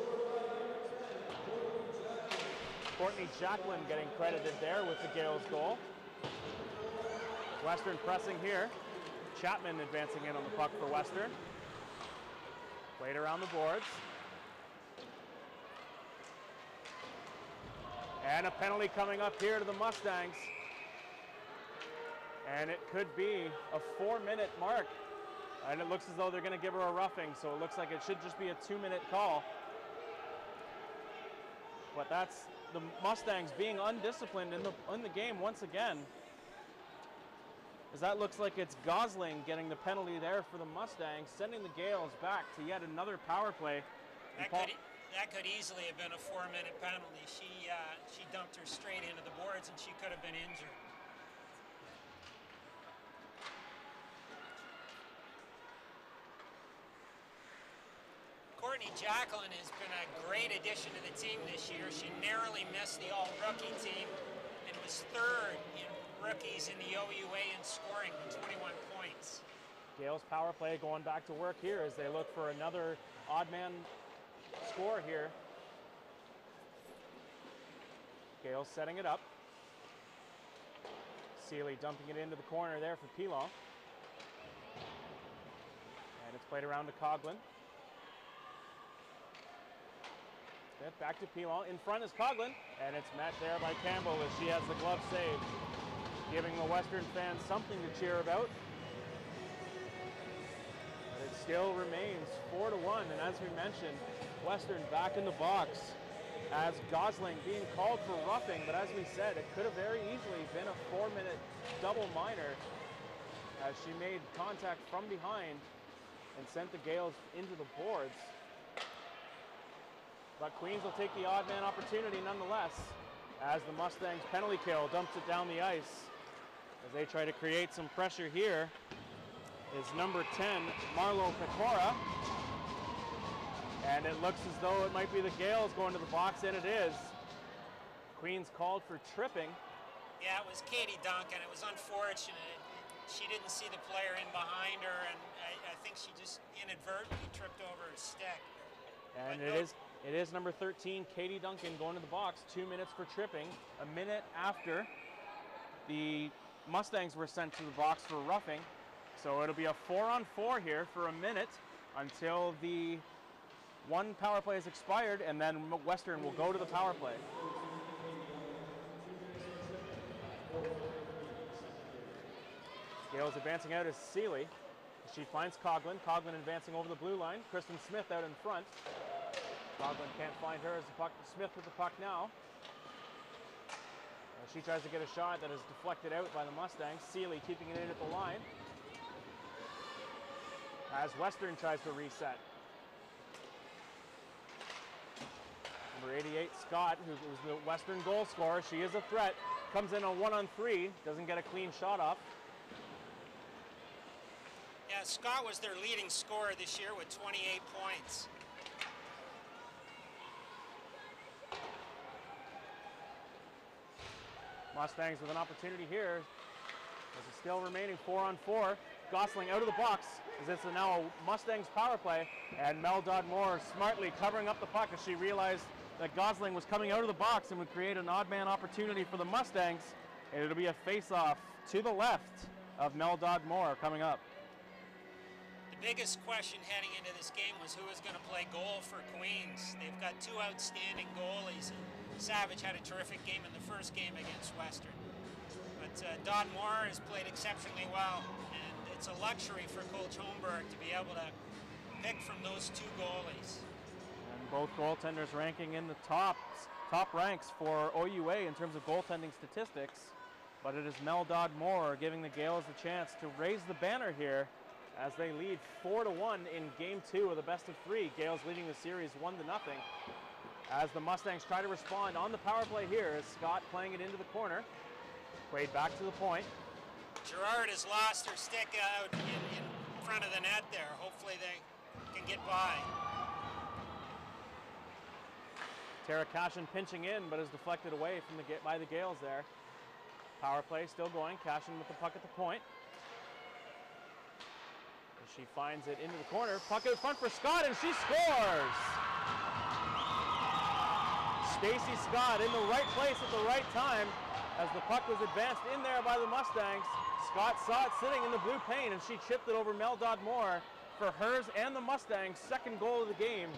Courtney Jacqueline getting credited there with the Gaels goal. Western pressing here. Chapman advancing in on the puck for Western. Played around the boards. And a penalty coming up here to the Mustangs. And it could be a 4-minute mark. And it looks as though they're going to give her a roughing, so it looks like it should just be a 2-minute call. But that's the Mustangs being undisciplined in the game once again. As that looks like it's Gosling getting the penalty there for the Mustangs, sending the Gaels back to yet another power play. That could easily have been a 4-minute penalty. She dumped her straight into the boards, and she could have been injured. Courtney Jacqueline has been a great addition to the team this year. She narrowly missed the all-rookie team and was third in rookies in the OUA in scoring with 21 points. Gaels power play going back to work here as they look for another odd man score here. Gaels setting it up. Seeley dumping it into the corner there for Pilon. And it's played around to Coughlin. Back to Pilon. In front is Coughlin, and it's met there by Campbell as she has the glove save, giving the Western fans something to cheer about. But it still remains 4-1, and as we mentioned, Western back in the box as Gosling being called for roughing, but as we said, it could have very easily been a 4-minute double minor as she made contact from behind and sent the Gaels into the boards. But Queens will take the odd man opportunity nonetheless as the Mustangs penalty kill dumps it down the ice. As they try to create some pressure here is number 10, Marlo Pecora. And it looks as though it might be the Gaels going to the box, and it is. Queens called for tripping. Yeah, it was Katie Duncan. It was unfortunate. She didn't see the player in behind her, and I think she just inadvertently tripped over her stick. And it is number 13, Katie Duncan, going to the box. 2 minutes for tripping. A minute after the Mustangs were sent to the box for roughing. So it'll be a 4-on-4 here for a minute until the one power play is expired, and then Western will go to the power play. Gaels advancing out is Seeley. She finds Coughlin. Coughlin advancing over the blue line. Kristen Smith out in front. Coughlin can't find her as the puck. Smith with the puck now. She tries to get a shot that is deflected out by the Mustangs. Seeley keeping it in at the line. As Western tries to reset. Number 88, Scott, who was the Western goal scorer. She is a threat. Comes in a 1-on-3. Doesn't get a clean shot off. Yeah, Scott was their leading scorer this year with 28 points. Mustangs with an opportunity here. As it's still remaining 4-on-4. Gosling out of the box as it's now a Mustangs power play. And Mel Dodd-Moore smartly covering up the puck as she realized that Gosling was coming out of the box and would create an odd man opportunity for the Mustangs. And it'll be a face-off to the left of Mel Dodd-Moore coming up. The biggest question heading into this game was who was going to play goal for Queens. They've got two outstanding goalies. Savage had a terrific game in the first game against Western. But Dodd-Moore has played exceptionally well, and it's a luxury for Coach Holmberg to be able to pick from those two goalies. And both goaltenders ranking in the top ranks for OUA in terms of goaltending statistics. But it is Mel Dodd-Moore giving the Gaels the chance to raise the banner here as they lead 4-1 in Game 2 of the best-of-3. Gaels leading the series 1-0. As the Mustangs try to respond on the power play here is Scott playing it into the corner. Played back to the point. Gerard has lost her stick out in front of the net there. Hopefully they can get by. Tara Cashin pinching in, but is deflected away from by the Gaels there. Power play still going. Cashin with the puck at the point. She finds it into the corner. Puck out front for Scott, and she scores! Stacy Scott in the right place at the right time as the puck was advanced in there by the Mustangs. Scott saw it sitting in the blue paint, and she chipped it over Mel Dodd-Moore for hers and the Mustangs' second goal of the game.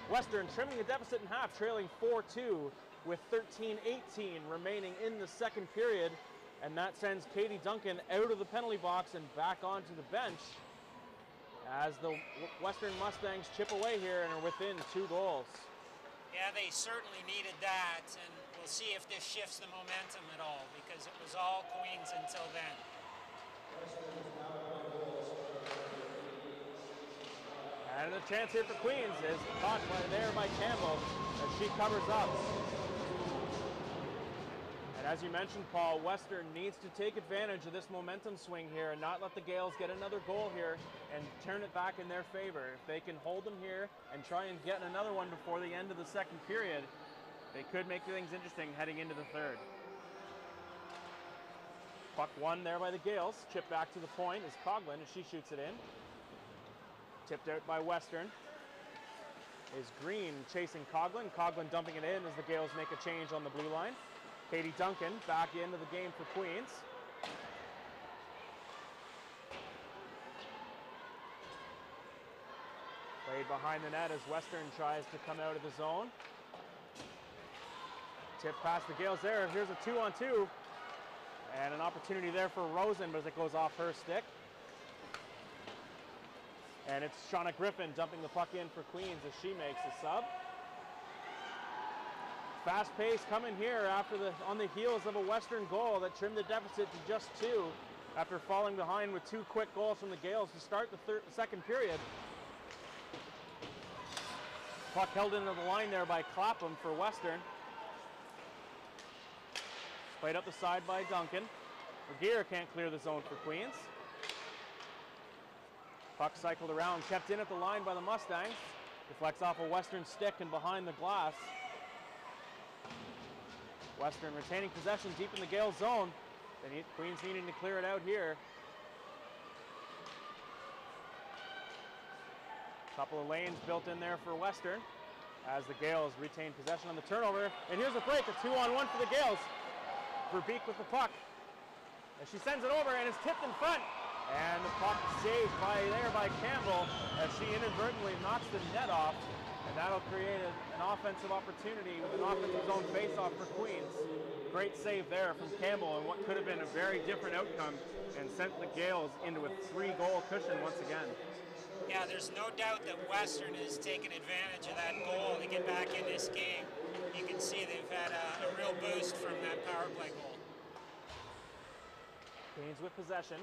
Western trimming the deficit in half, trailing 4-2 with 13:18 remaining in the second period. And that sends Katie Duncan out of the penalty box and back onto the bench as the Western Mustangs chip away here and are within 2 goals. Yeah, they certainly needed that, and we'll see if this shifts the momentum at all, because it was all Queens until then. And a chance here for Queens is caught there by Campbell as she covers up. And as you mentioned, Paul, Western needs to take advantage of this momentum swing here and not let the Gaels get another goal here and turn it back in their favor. If they can hold them here and try and get another one before the end of the second period, they could make things interesting heading into the third. Puck won there by the Gaels. Chip back to the point is Coughlin as she shoots it in. Tipped out by Western is Green chasing Coughlin. Coughlin dumping it in as the Gaels make a change on the blue line. Katie Duncan back into the game for Queens. Played behind the net as Western tries to come out of the zone. Tip past the Gaels there. Here's a 2-on-2. And an opportunity there for Rosen, but as it goes off her stick. And it's Shauna Griffin dumping the puck in for Queens as she makes a sub. Fast pace coming here on the heels of a Western goal that trimmed the deficit to just 2 after falling behind with 2 quick goals from the Gaels to start the second period. Puck held into the line there by Clapham for Western. Played up the side by Duncan. Regier can't clear the zone for Queens. Puck cycled around, kept in at the line by the Mustangs. Deflects off a Western stick and behind the glass. Western retaining possession deep in the Gaels zone. Queens needing to clear it out here. Couple of lanes built in there for Western as the Gaels retain possession on the turnover. And here's a break, a 2-on-1 for the Gaels. Verbeek with the puck. As she sends it over and it's tipped in front. And the puck saved by Campbell as she inadvertently knocks the net off. And that'll create an offensive opportunity with an offensive zone face-off for Queens. Great save there from Campbell and what could have been a very different outcome and sent the Gaels into a 3-goal cushion once again. Yeah, there's no doubt that Western has taken advantage of that goal to get back in this game. You can see they've had a real boost from that power play goal. Queens with possession.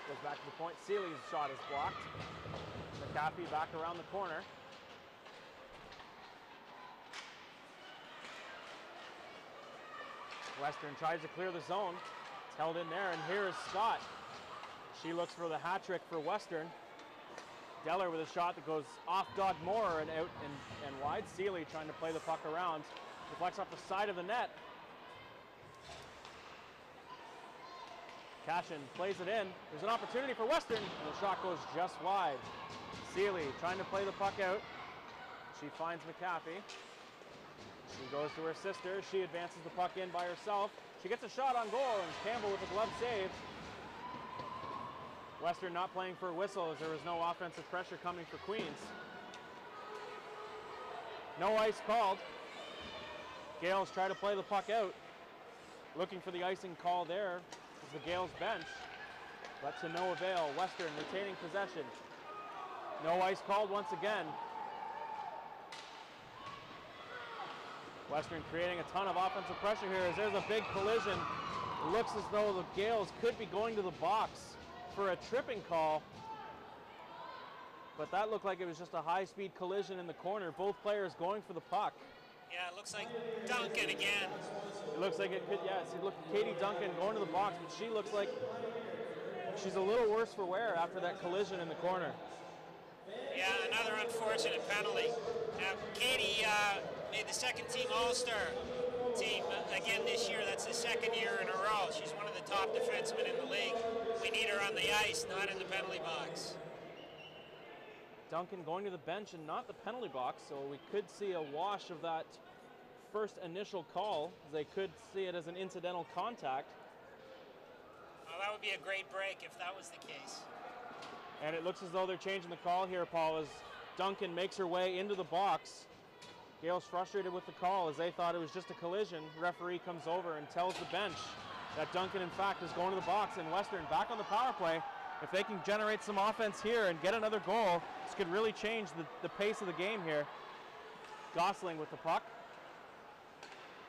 Goes back to the point. Seeley's shot is blocked. McAfee back around the corner. Western tries to clear the zone. It's held in there, and here is Scott. She looks for the hat trick for Western. Deller with a shot that goes off Dodd-Moore and out and wide. Seeley trying to play the puck around. Deflects off the side of the net. Cashin plays it in. There's an opportunity for Western, and the shot goes just wide. Seeley trying to play the puck out. She finds McAfee. She goes to her sister. She advances the puck in by herself. She gets a shot on goal, and Campbell with a glove save. Western not playing for a whistle as there was no offensive pressure coming for Queens. No ice called. Gaels try to play the puck out. Looking for the icing call there is the Gaels bench, but to no avail. Western retaining possession. No ice called once again. Western creating a ton of offensive pressure here as there's a big collision. It looks as though the Gaels could be going to the box for a tripping call, but that looked like it was just a high-speed collision in the corner. Both players going for the puck. Yeah, it looks like Duncan again. It looks like it could, yes. It looked Katie Duncan going to the box, but she looks like she's a little worse for wear after that collision in the corner. Yeah, another unfortunate penalty. Now, Katie made the second team All-Star team again this year. That's the second year in a row. She's one of the top defensemen in the league. We need her on the ice, not in the penalty box. Duncan going to the bench and not the penalty box, so we could see a wash of that first initial call, as they could see it as an incidental contact. Well, that would be a great break if that was the case. And it looks as though they're changing the call here, Paul, as Duncan makes her way into the box. Gaels frustrated with the call as they thought it was just a collision. Referee comes over and tells the bench that Duncan, in fact, is going to the box, and Western back on the power play. If they can generate some offense here and get another goal, this could really change the pace of the game here. Gosling with the puck.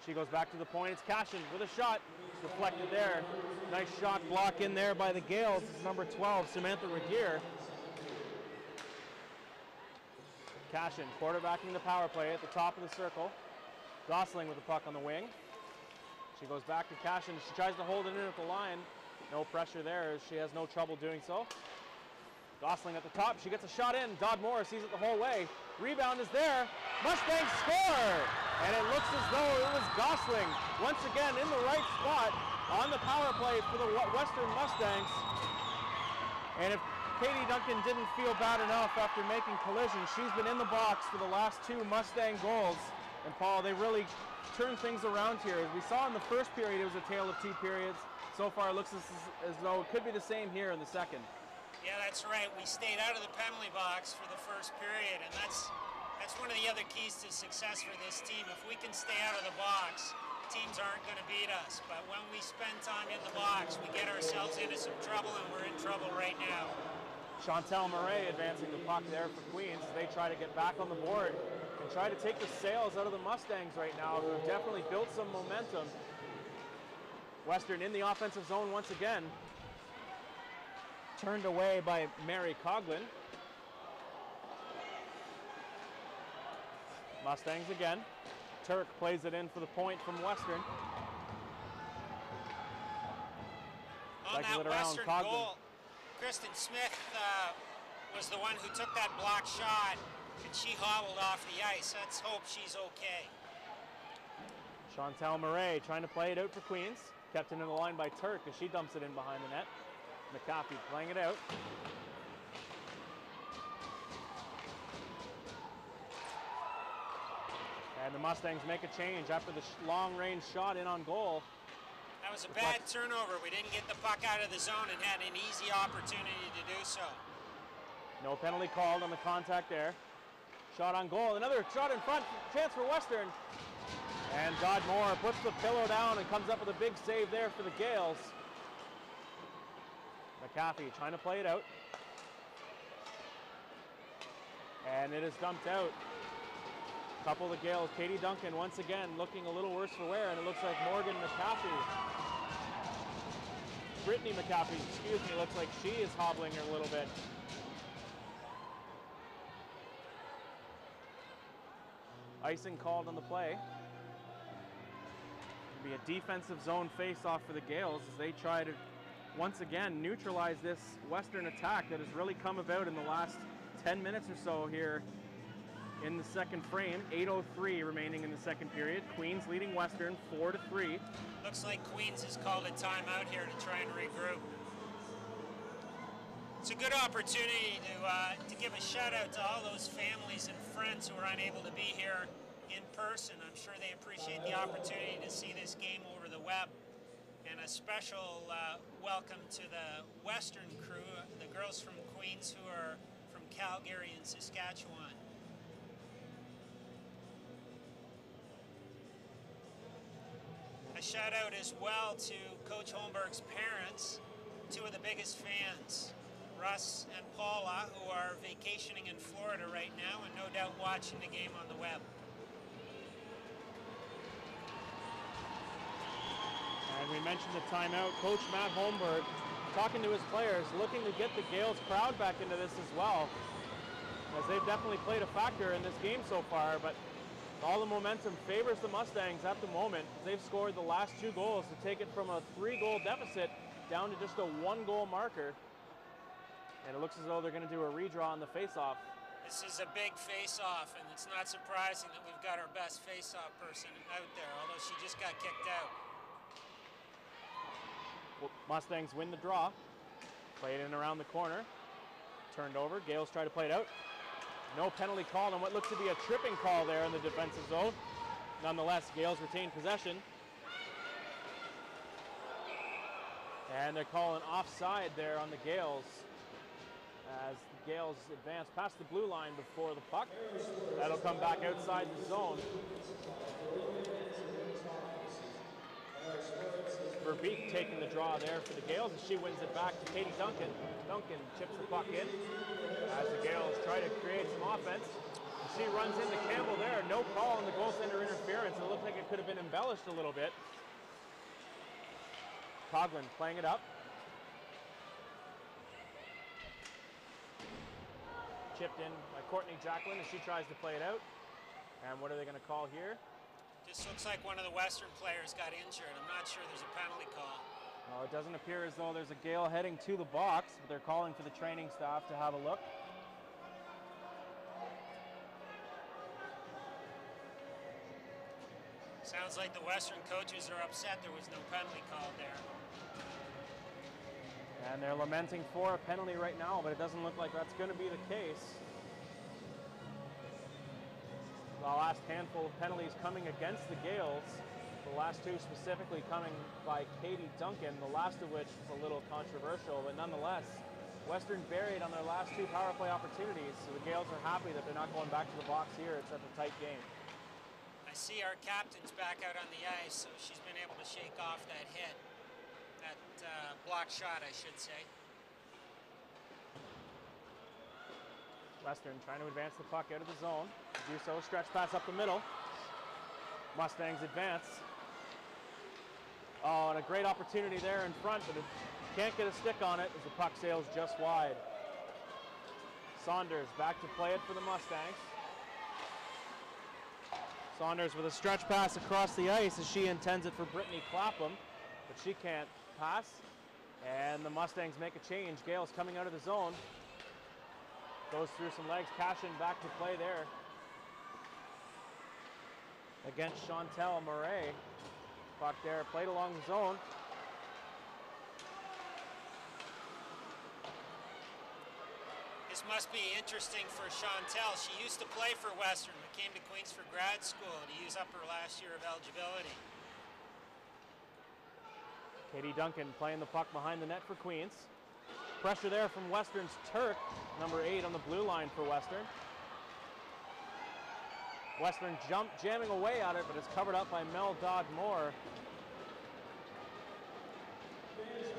She goes back to the point. It's Cashin with a shot. Deflected there. Nice shot block in there by the Gaels. It's number 12, Samantha Regier. Cashin quarterbacking the power play at the top of the circle. Gosling with the puck on the wing. She goes back to Cashin. She tries to hold it in at the line. No pressure there, as she has no trouble doing so. Gosling at the top. She gets a shot in. Dodd Moore sees it the whole way. Rebound is there. Mustangs score! And it looks as though it was Gosling once again in the right spot on the power play for the Western Mustangs. And if Katie Duncan didn't feel bad enough after making collisions, she's been in the box for the last 2 Mustang goals. And Paul, they really turned things around here. As we saw in the first period, it was a tale of 2 periods. So far, it looks as though it could be the same here in the second. Yeah, that's right. We stayed out of the penalty box for the first period, and that's one of the other keys to success for this team. If we can stay out of the box, teams aren't going to beat us. But when we spend time in the box, we get ourselves into some trouble, and we're in trouble right now. Chantal Murray advancing the puck there for Queens as they try to get back on the board and try to take the sails out of the Mustangs right now, who have definitely built some momentum. Western in the offensive zone once again. Turned away by Mary Coughlin. Mustangs again. Turk plays it in for the point from Western. On that Western goal, Kristen Smith was the one who took that block shot, and she hobbled off the ice. Let's hope she's okay. Chantal Murray trying to play it out for Queens. Kept in the line by Turk as she dumps it in behind the net. McCaffey playing it out. And the Mustangs make a change after the long-range shot in on goal. That was a bad turnover. We didn't get the puck out of the zone and had an easy opportunity to do so. No penalty called on the contact there. Shot on goal. Another shot in front. Chance for Western. And Dodd Moore puts the pillow down and comes up with a big save there for the Gaels. McCaffey trying to play it out. And it is dumped out. Couple of the Gaels. Katie Duncan once again looking a little worse for wear, and it looks like Morgan McCaffey. Brittany McCaffey, excuse me, looks like she is hobbling her a little bit. Icing called on the play. It'll be a defensive zone face-off for the Gaels as they try to once again neutralize this Western attack that has really come about in the last 10 minutes or so here in the second frame. 8:03 remaining in the second period. Queens leading Western 4-3. Looks like Queens has called a timeout here to try and regroup. It's a good opportunity to give a shout out to all those families and friends who are unable to be here in person. I'm sure they appreciate the opportunity to see this game over the web. And a special welcome to the Western crew, the girls from Queens who are from Calgary and Saskatchewan. A shout out as well to Coach Holmberg's parents, 2 of the biggest fans, Russ and Paula, who are vacationing in Florida right now and no doubt watching the game on the web. And we mentioned the timeout. Coach Matt Holmberg talking to his players, looking to get the Gaels crowd back into this as well, as they've definitely played a factor in this game so far, but all the momentum favors the Mustangs at the moment. They've scored the last 2 goals to take it from a 3-goal deficit down to just a 1-goal marker. And it looks as though they're going to do a redraw on the face-off. This is a big face-off, and it's not surprising that we've got our best face-off person out there, although she just got kicked out. Mustangs win the draw. Play it in around the corner. Turned over. Gaels try to play it out. No penalty called on what looks to be a tripping call there in the defensive zone. Nonetheless, Gaels retain possession. And they're calling offside there on the Gaels as the Gaels advance past the blue line before the puck. That'll come back outside the zone. Verbeek taking the draw there for the Gaels as she wins it back to Katie Duncan. Duncan chips the puck in as the Gaels try to create some offense. She runs into Campbell there. No call on the goaltender interference. It looked like it could have been embellished a little bit. Coughlin playing it up. Chipped in by Courtney Jacqueline as she tries to play it out. And what are they going to call here? Just looks like one of the Western players got injured. I'm not sure there's a penalty call. Well, it doesn't appear as though there's a Gael heading to the box, but they're calling for the training staff to have a look. Sounds like the Western coaches are upset there was no penalty called there. And they're lamenting for a penalty right now, but it doesn't look like that's going to be the case. The last handful of penalties coming against the Gaels, the last two specifically coming by Katie Duncan, the last of which was a little controversial, but nonetheless, Western buried on their last two power play opportunities, so the Gaels are happy that they're not going back to the box here. It's such a tight game. I see our captain's back out on the ice, so she's been able to shake off that hit. That block shot, I should say. Western trying to advance the puck out of the zone. To do so, stretch pass up the middle. Mustangs advance. Oh, and a great opportunity there in front, but it can't get a stick on it as the puck sails just wide. Saunders back to play it for the Mustangs. Saunders with a stretch pass across the ice as she intends it for Brittany Clapham, but she can't pass. And the Mustangs make a change. Gaels coming out of the zone. Goes through some legs. Cashin back to play there against Chantel Murray. Puck there, played along the zone. This must be interesting for Chantel. She used to play for Western, but came to Queens for grad school to use up her last year of eligibility. Katie Duncan playing the puck behind the net for Queens. Pressure there from Western's Turk, number 8 on the blue line for Western. Western jamming away at it, but it's covered up by Mel Dodd-Moore.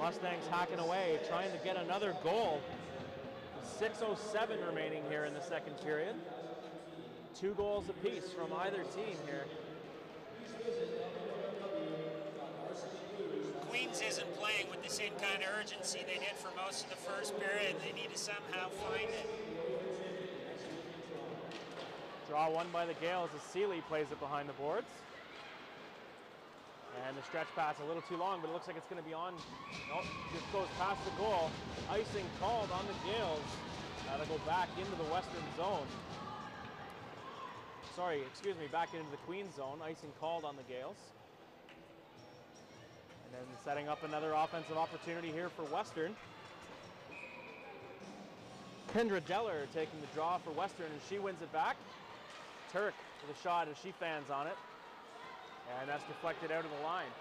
Mustangs hacking away, trying to get another goal. 6:07 remaining here in the second period. 2 goals apiece from either team here. Queens isn't playing with the same kind of urgency they did for most of the first period. They need to somehow find it. Draw won by the Gaels as Seeley plays it behind the boards. And the stretch pass a little too long, but it looks like it's going to be on. Nope, just goes past the goal. Icing called on the Gaels. That'll go back into the Western zone. Sorry, excuse me, back into the Queens zone. Icing called on the Gaels. And then setting up another offensive opportunity here for Western. Kendra Deller taking the draw for Western, and she wins it back. Turk with a shot as she fans on it. And that's deflected out of the line.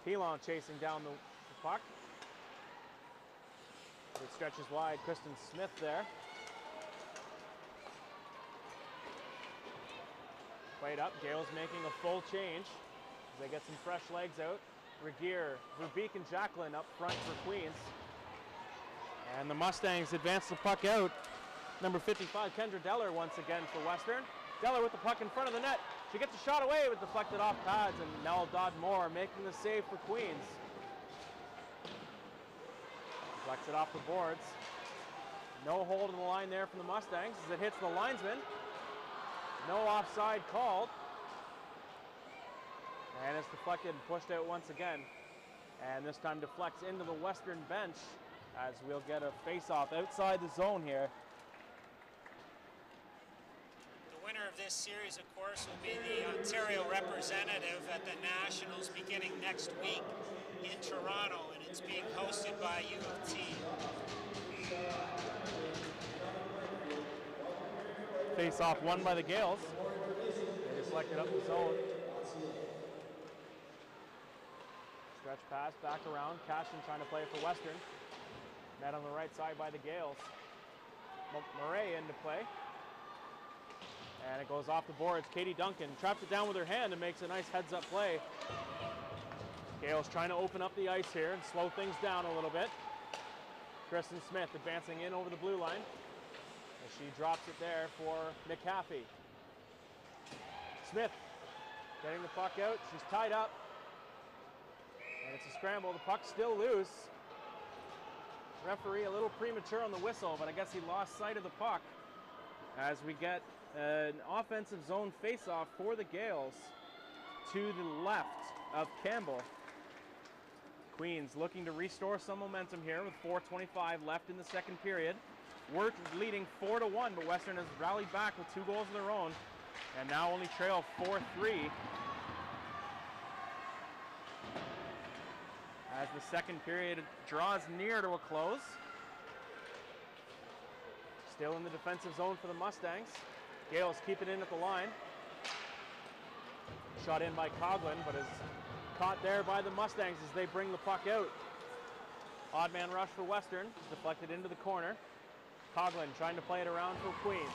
Pilon chasing down the puck. It stretches wide. Kristen Smith there. Played up. Gaels making a full change as they get some fresh legs out. Regier, Verbeek, and Jacqueline up front for Queens. And the Mustangs advance the puck out. Number 55, Kendra Deller once again for Western. Deller with the puck in front of the net. She gets a shot away with deflected off pads, and Nell Dodd-Moore making the save for Queens. Deflects it off the boards. No hold on the line there from the Mustangs as it hits the linesman. No offside called. And it's deflected and pushed out once again. And this time deflects into the Western bench as we'll get a face-off outside the zone here. The winner of this series, of course, will be the Ontario representative at the Nationals beginning next week in Toronto, and it's being hosted by U of T. Face off won by the Gaels. They deflected up the zone. Stretch pass back around. Cashin trying to play for Western. Met on the right side by the Gaels. Murray into play. And it goes off the boards. Katie Duncan traps it down with her hand and makes a nice heads-up play. Gaels trying to open up the ice here and slow things down a little bit. Kristen Smith advancing in over the blue line. As she drops it there for McAfee. Smith getting the puck out. She's tied up. And it's a scramble. The puck's still loose. Referee a little premature on the whistle, but I guess he lost sight of the puck as we get an offensive zone face-off for the Gaels to the left of Campbell. Queens looking to restore some momentum here with 4:25 left in the second period. We're leading 4-1, but Western has rallied back with 2 goals of their own and now only trail 4-3. As the second period draws near to a close. Still in the defensive zone for the Mustangs. Gaels keep it in at the line. Shot in by Coughlin, but is caught there by the Mustangs as they bring the puck out. Odd man rush for Western, deflected into the corner. Coughlin trying to play it around for Queens.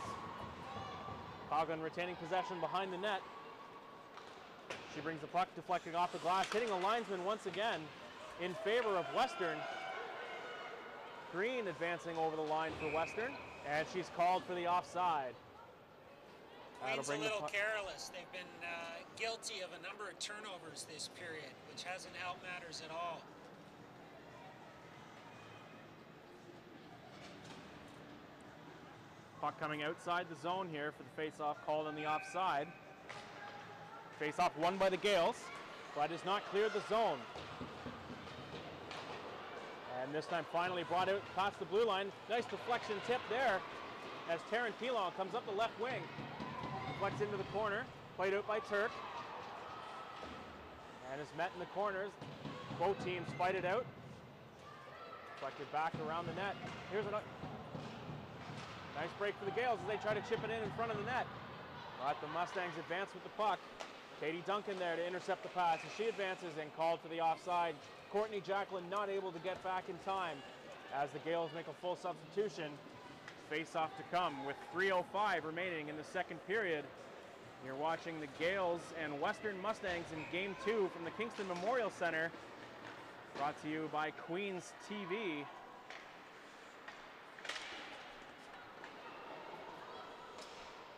Coughlin retaining possession behind the net. She brings the puck deflecting off the glass, hitting a linesman once again in favor of Western. Green advancing over the line for Western, and she's called for the offside. Queen's a little careless. They've been guilty of a number of turnovers this period, which hasn't helped matters at all. Puck coming outside the zone here for the face-off called on the offside. Face-off won by the Gaels, but has not cleared the zone. And this time finally brought out past the blue line. Nice deflection tip there as Taryn Pilon comes up the left wing. Deflects into the corner, played out by Turk. And is met in the corners. Both teams fight it out. Deflected back around the net. Here's another nice break for the Gaels as they try to chip it in front of the net. But the Mustangs advance with the puck. Katie Duncan there to intercept the pass as she advances and called for the offside. Courtney Jacqueline not able to get back in time as the Gaels make a full substitution. Face-off to come with 3:05 remaining in the second period. You're watching the Gaels and Western Mustangs in Game 2 from the Kingston Memorial Center. Brought to you by Queens TV.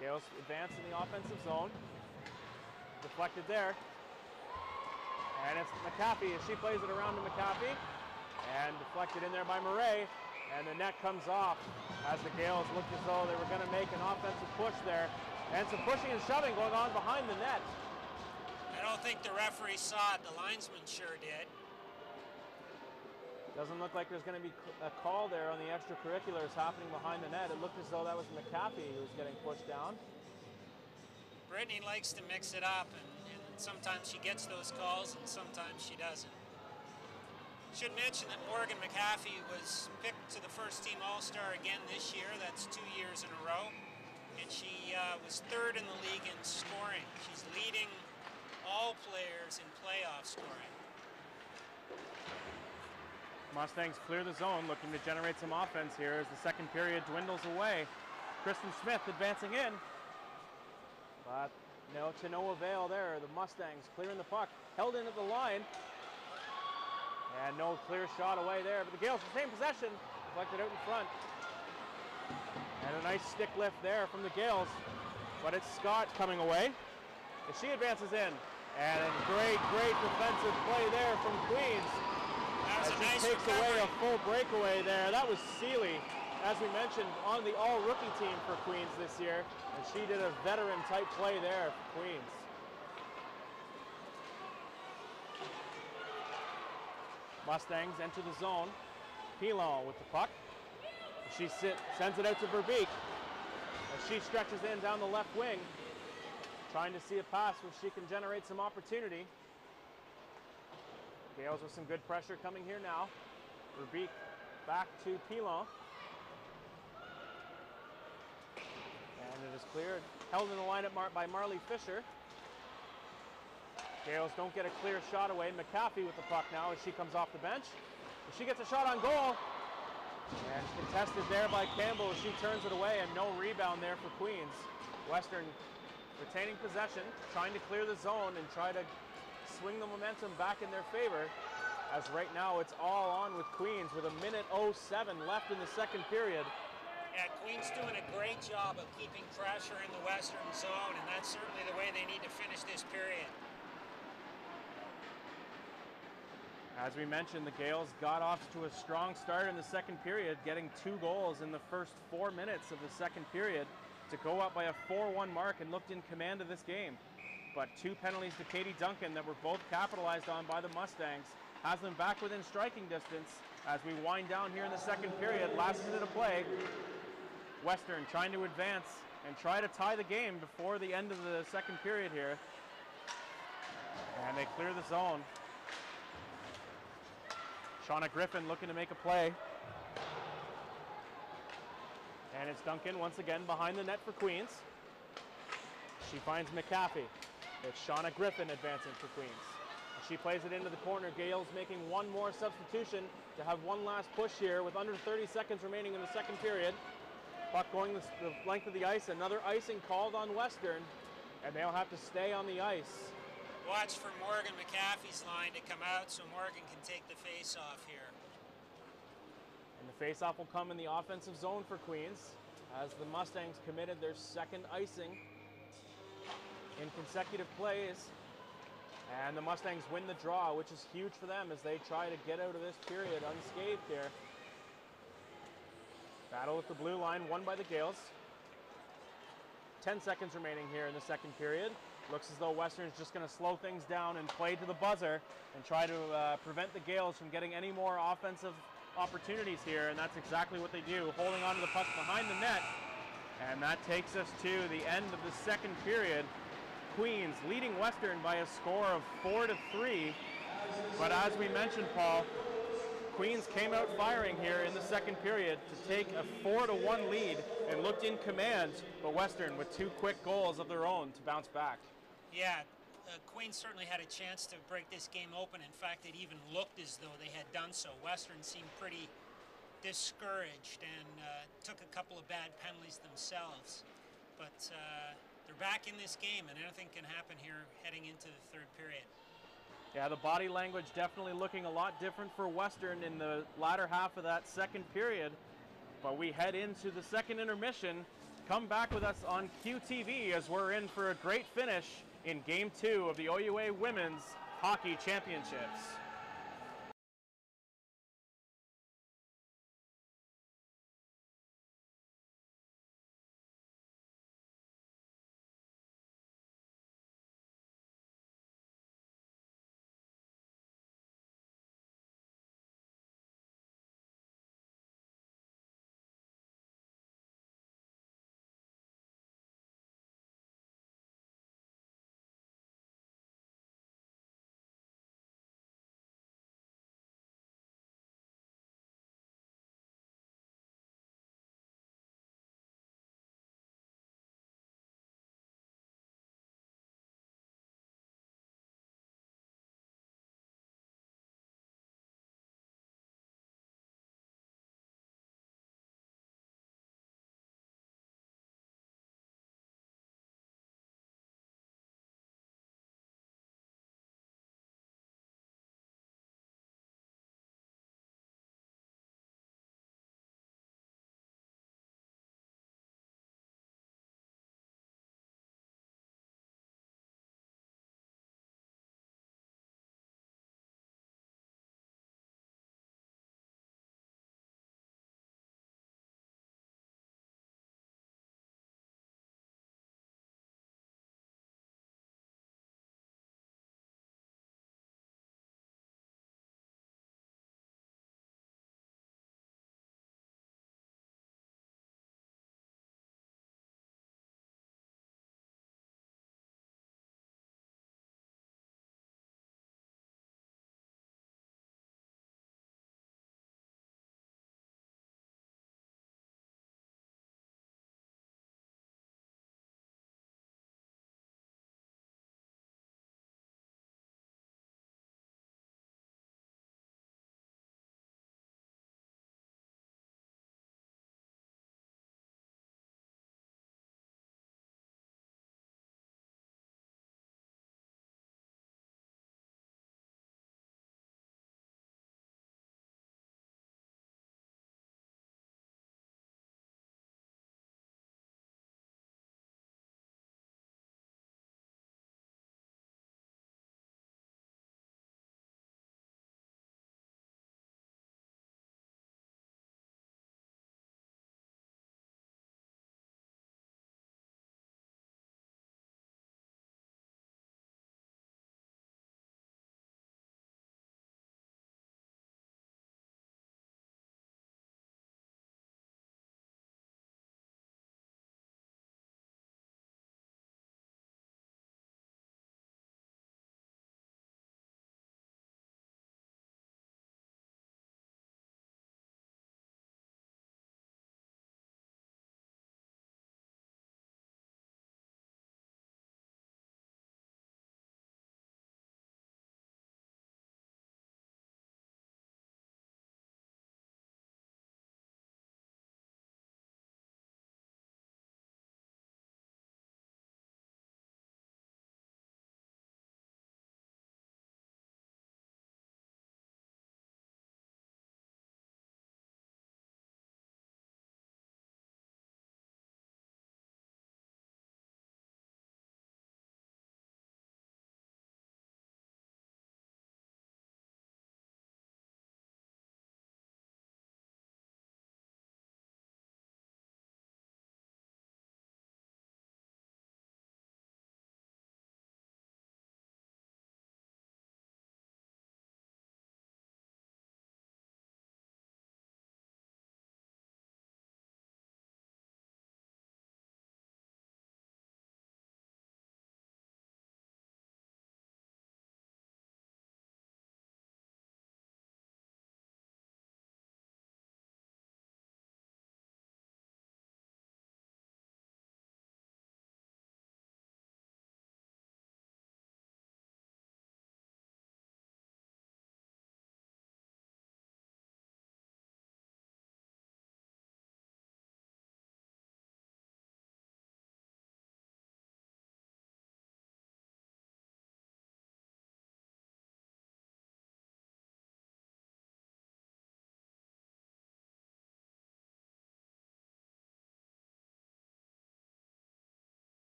Gaels advance in the offensive zone. Deflected there. And it's McAfee as she plays it around to McAfee. And deflected in there by Murray. And the net comes off as the Gaels looked as though they were going to make an offensive push there. And some pushing and shoving going on behind the net. I don't think the referee saw it. The linesman sure did. Doesn't look like there's going to be a call there on the extracurriculars happening behind the net. It looked as though that was McAfee who was getting pushed down. Brittany likes to mix it up, and sometimes she gets those calls and sometimes she doesn't. Should mention that Morgan McAfee was picked to the first team All-Star again this year. That's 2 years in a row. And she was third in the league in scoring. She's leading all players in playoff scoring. Mustangs clear the zone, looking to generate some offense here as the second period dwindles away. Kristen Smith advancing in. But no, to no avail there. The Mustangs clearing the puck. Held in at the line. And no clear shot away there. But the Gaels retain possession. Deflected out in front. And a nice stick lift there from the Gaels. But it's Scott coming away as she advances in. And a great defensive play there from Queens. That was as a nice she takes recovery. away a full breakaway there. That was Seeley, as we mentioned, on the all-rookie team for Queens this year. And she did a veteran-type play there for Queens. Mustangs enter the zone. Pilon with the puck. She sends it out to Verbeek as she stretches in down the left wing, trying to see a pass where she can generate some opportunity. Gaels with some good pressure coming here now. Verbeek back to Pilon. And it is cleared, held in the lineup by Marley Fisher. Gaels don't get a clear shot away. McAfee with the puck now as she comes off the bench. She gets a shot on goal. And contested there by Campbell as she turns it away, and no rebound there for Queens. Western retaining possession, trying to clear the zone and try to swing the momentum back in their favor. As right now it's all on with Queens with 1:07 left in the second period. Yeah, Queen's doing a great job of keeping pressure in the Western zone, and that's certainly the way they need to finish this period. As we mentioned, the Gaels got off to a strong start in the second period, getting 2 goals in the first 4 minutes of the second period to go up by a 4-1 mark and looked in command of this game. But 2 penalties to Katie Duncan that were both capitalized on by the Mustangs has them back within striking distance as we wind down here in the second period. Last minute of play. Western trying to advance and try to tie the game before the end of the second period here. And they clear the zone. Shauna Griffin looking to make a play. And it's Duncan once again behind the net for Queens. She finds McAfee. It's Shauna Griffin advancing for Queens. She plays it into the corner. Gaels making one more substitution to have one last push here with under 30 seconds remaining in the second period. Puck going the length of the ice. Another icing called on Western, and they'll have to stay on the ice. Watch for Morgan McAfee's line to come out so Morgan can take the face-off here. And the face-off will come in the offensive zone for Queens as the Mustangs committed their second icing in consecutive plays. And the Mustangs win the draw, which is huge for them as they try to get out of this period unscathed here. Battle with the blue line, won by the Gaels. 10 seconds remaining here in the second period. Looks as though Western's just going to slow things down and play to the buzzer and try to prevent the Gaels from getting any more offensive opportunities here, and that's exactly what they do, holding on to the puck behind the net. And that takes us to the end of the second period. Queens leading Western by a score of 4-3. But as we mentioned, Paul, Queens came out firing here in the second period to take a 4-1 lead and looked in command, but Western with 2 quick goals of their own to bounce back. Yeah, Queens certainly had a chance to break this game open. In fact, it even looked as though they had done so. Western seemed pretty discouraged and took a couple of bad penalties themselves. But they're back in this game, and anything can happen here heading into the third period. Yeah, the body language definitely looking a lot different for Western in the latter half of that second period. But we head into the second intermission. Come back with us on QTV as we're in for a great finish in Game 2 of the OUA Women's Hockey Championships.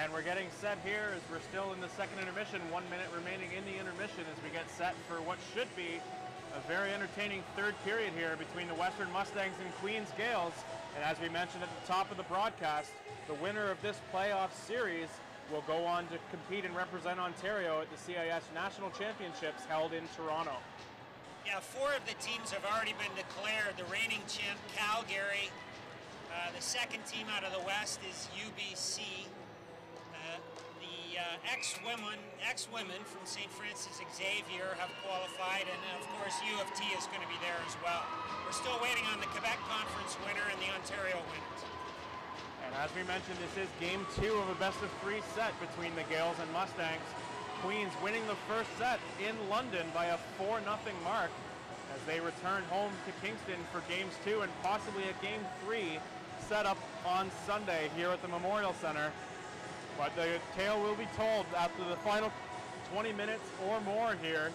And we're getting set here as we're still in the second intermission. 1 minute remaining in the intermission as we get set for what should be a very entertaining third period here between the Western Mustangs and Queens Gaels. And as we mentioned at the top of the broadcast, the winner of this playoff series will go on to compete and represent Ontario at the CIS National Championships held in Toronto. Yeah, 4 of the teams have already been declared. The reigning champ, Calgary. The second team out of the West is UBC. The ex-women from St. Francis Xavier have qualified, and of course U of T is going to be there as well. We're still waiting on the Quebec Conference winner and the Ontario winners. And as we mentioned, this is game 2 of a best-of-3 set between the Gaels and Mustangs. Queens winning the first set in London by a 4-0 mark as they return home to Kingston for games 2 and possibly a game 3 set up on Sunday here at the Memorial Centre. But the tale will be told after the final 20 minutes or more here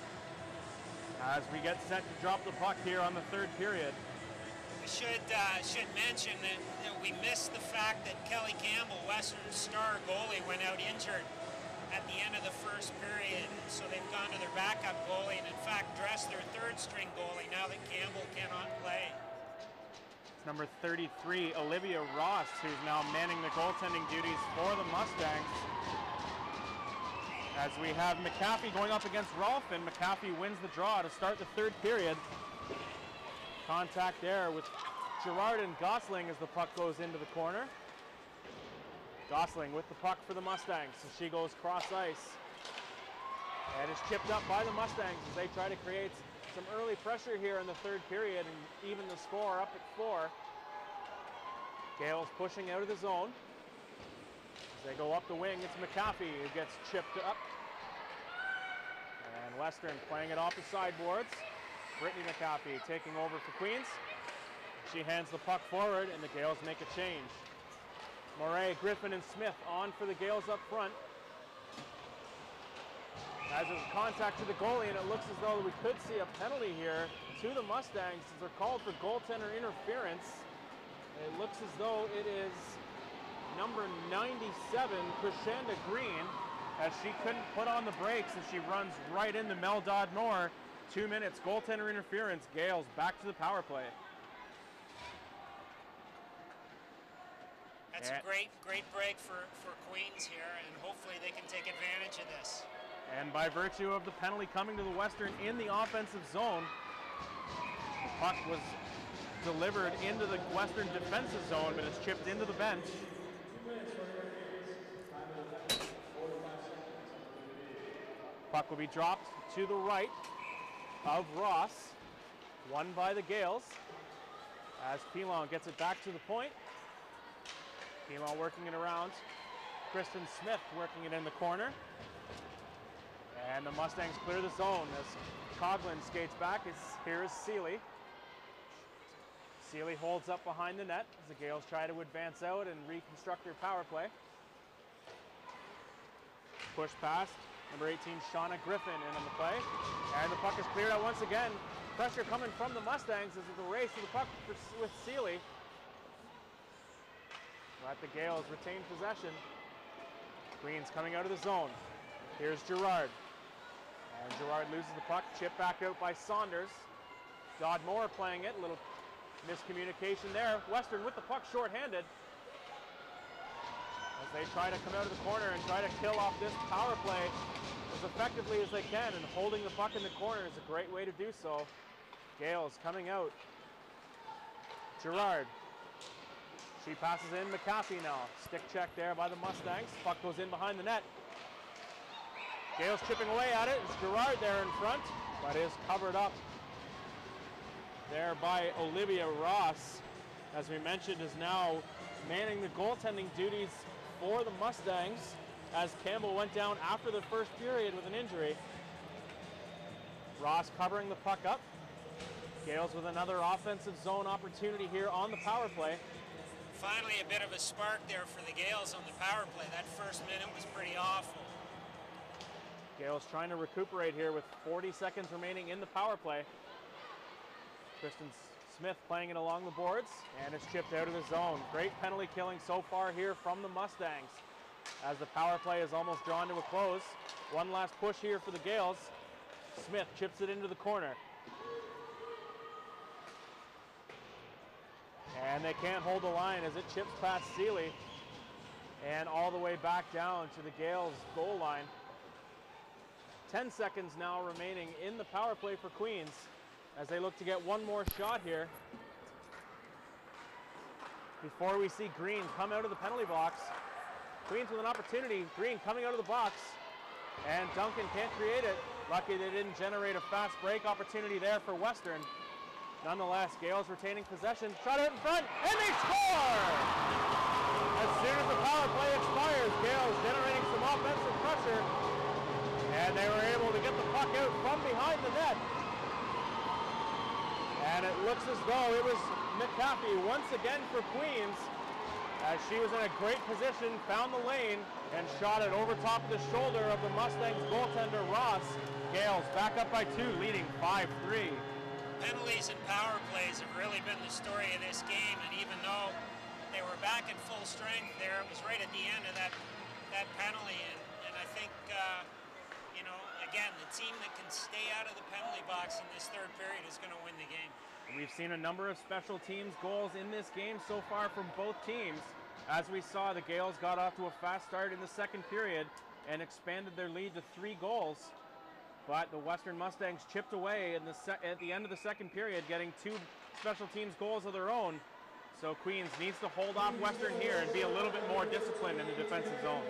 as we get set to drop the puck here on the third period. I should mention that we missed the fact that Kelly Campbell, Western star goalie, went out injured at the end of the first period. So they've gone to their backup goalie and in fact dressed their third string goalie now that Campbell cannot play. Number 33, Olivia Ross, who's now manning the goaltending duties for the Mustangs. As we have McAfee going up against Rolfe, and McAfee wins the draw to start the third period. Contact there with Gerard and Gosling as the puck goes into the corner. Gosling with the puck for the Mustangs as she goes cross ice. And is chipped up by the Mustangs as they try to create some early pressure here in the third period and even the score up at 4. Gaels pushing out of the zone. As they go up the wing, it's McAfee who gets chipped up. And Western playing it off the sideboards. Brittany McAfee taking over for Queens. She hands the puck forward and the Gaels make a change. Moray, Griffin, and Smith on for the Gaels up front. As there's contact to the goalie, and it looks as though we could see a penalty here to the Mustangs as they're called for goaltender interference. It looks as though it is number 97, Krishanda Green, as she couldn't put on the brakes and she runs right into Mel Dodd-Moore. 2 minutes, goaltender interference. Gaels back to the power play. That's a great break for Queens here, and hopefully they can take advantage of this. And by virtue of the penalty coming to the Western in the offensive zone, the puck was delivered into the Western defensive zone, but it's chipped into the bench. Puck will be dropped to the right of Ross, won by the Gaels, as Pilon gets it back to the point. Pilon working it around. Kristen Smith working it in the corner. And the Mustangs clear the zone as Coughlin skates back. Here is Seeley. Seeley holds up behind the net as the Gaels try to advance out and reconstruct their power play. Push past. Number 18, Shauna Griffin in on the play. And the puck is cleared out once again. Pressure coming from the Mustangs as it's a race to the puck with Seeley. Let the Gaels retain possession. Queens coming out of the zone. Here's Gerard. And Gerard loses the puck, chipped back out by Saunders. Dodd-Moore playing it, a little miscommunication there. Western with the puck shorthanded. As they try to come out of the corner and try to kill off this power play as effectively as they can, and holding the puck in the corner is a great way to do so. Gaels coming out. Gerard. She passes in McAfee now. Stick check there by the Mustangs. Puck goes in behind the net. Gaels chipping away at it. It's Gerard there in front, but is covered up there by Olivia Ross. As we mentioned, is now manning the goaltending duties for the Mustangs as Campbell went down after the first period with an injury. Ross covering the puck up. Gaels with another offensive zone opportunity here on the power play. Finally a bit of a spark there for the Gaels on the power play. That first minute was pretty awful. Gaels trying to recuperate here with 40 seconds remaining in the power play. Kristen Smith playing it along the boards, and it's chipped out of the zone. Great penalty killing so far here from the Mustangs. as the power play is almost drawn to a close. One last push here for the Gaels. Smith chips it into the corner. And they can't hold the line as it chips past Seeley and all the way back down to the Gaels goal line. 10 seconds now remaining in the power play for Queens as they look to get one more shot here before we see Green come out of the penalty box. Queens with an opportunity. Green coming out of the box, and Duncan can't create it. Lucky they didn't generate a fast break opportunity there for Western. Nonetheless, Gaels retaining possession. Shot out in front, and they score! As soon as the power play expires, Gaels generating some offensive pressure, and they were able to get the puck out from behind the net. And it looks as though it was McAfee once again for Queens, as she was in a great position, found the lane, and shot it over top of the shoulder of the Mustangs goaltender Ross. Gaels back up by 2, leading 5-3. Penalties and power plays have really been the story of this game, and even though they were back at full strength there, it was right at the end of that penalty, and I think, you know, again, the team that can stay out of the penalty box in this third period is going to win the game. We've seen a number of special teams goals in this game so far from both teams. As we saw, the Gaels got off to a fast start in the second period and expanded their lead to 3 goals. But the Western Mustangs chipped away at the end of the second period, getting 2 special teams goals of their own. So Queens needs to hold off Western here and be a little bit more disciplined in the defensive zone.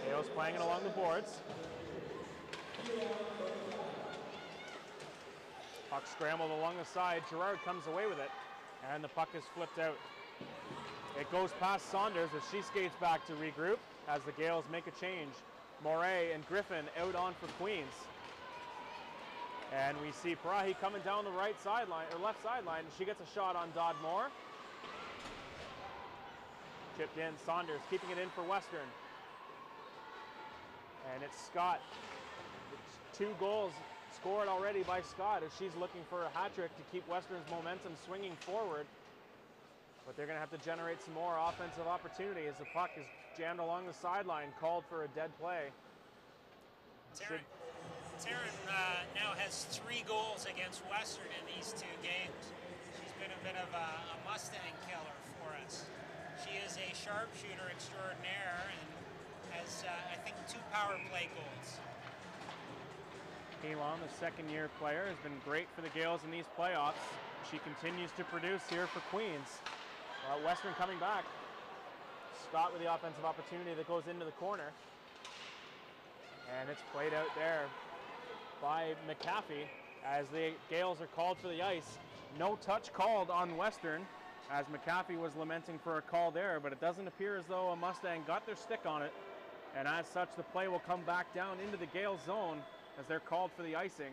Gaels playing it along the boards. Puck scrambled along the side. Gerard comes away with it, and the puck is flipped out. It goes past Saunders as she skates back to regroup as the Gaels make a change. Moray and Griffin out on for Queens. And we see Parahi coming down the right sideline, or left sideline, and she gets a shot on Dodd Moore. Chipped in, Saunders keeping it in for Western. And it's Scott. It's 2 goals scored already by Scott as she's looking for a hat trick to keep Western's momentum swinging forward. But they're going to have to generate some more offensive opportunity as the puck is jammed along the sideline, called for a dead play. Taryn now has 3 goals against Western in these 2 games. She's been a bit of a Mustang killer for us. She is a sharpshooter extraordinaire and has, I think, 2 power play goals. Elon, the second-year player, has been great for the Gaels in these playoffs. She continues to produce here for Queens. Western coming back. Scott with the offensive opportunity that goes into the corner. And it's played out there by McAfee as the Gaels are called for the ice. No touch called on Western as McAfee was lamenting for a call there, but it doesn't appear as though a Mustang got their stick on it. And as such, the play will come back down into the Gaels zone as they're called for the icing.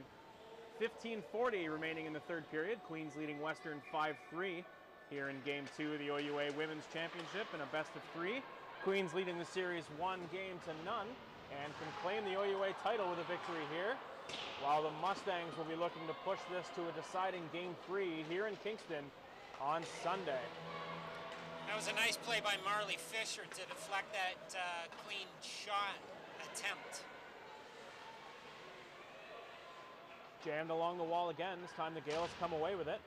15:40 remaining in the third period. Queens leading Western 5-3 here in Game 2 of the OUA Women's Championship in a best-of-3. Queens leading the series 1-0 and can claim the OUA title with a victory here, while the Mustangs will be looking to push this to a deciding Game 3 here in Kingston on Sunday. That was a nice play by Marley Fisher to deflect that clean shot attempt. Jammed along the wall again. This time the Gaels come away with it.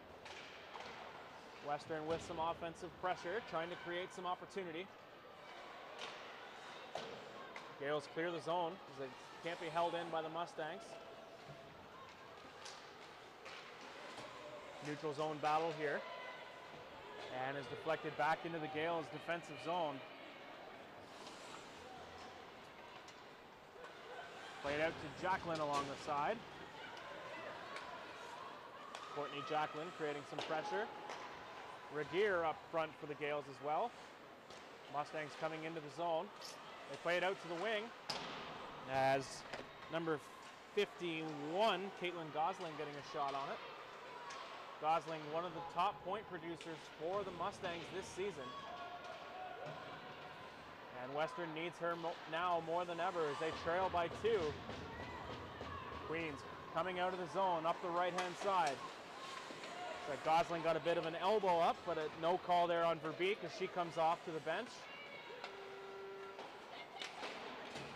Western with some offensive pressure, trying to create some opportunity. Gaels clear the zone as they can't be held in by the Mustangs. Neutral zone battle here. And is deflected back into the Gaels' defensive zone. Played out to Jacqueline along the side. Courtney Jacqueline creating some pressure. Regier up front for the Gaels as well. Mustangs coming into the zone. They play it out to the wing as number 51, Caitlin Gosling, getting a shot on it. Gosling, one of the top point producers for the Mustangs this season. And Western needs her now more than ever as they trail by 2. Queens coming out of the zone up the right-hand side. Gosling got a bit of an elbow up, but no call there on Verbeek as she comes off to the bench.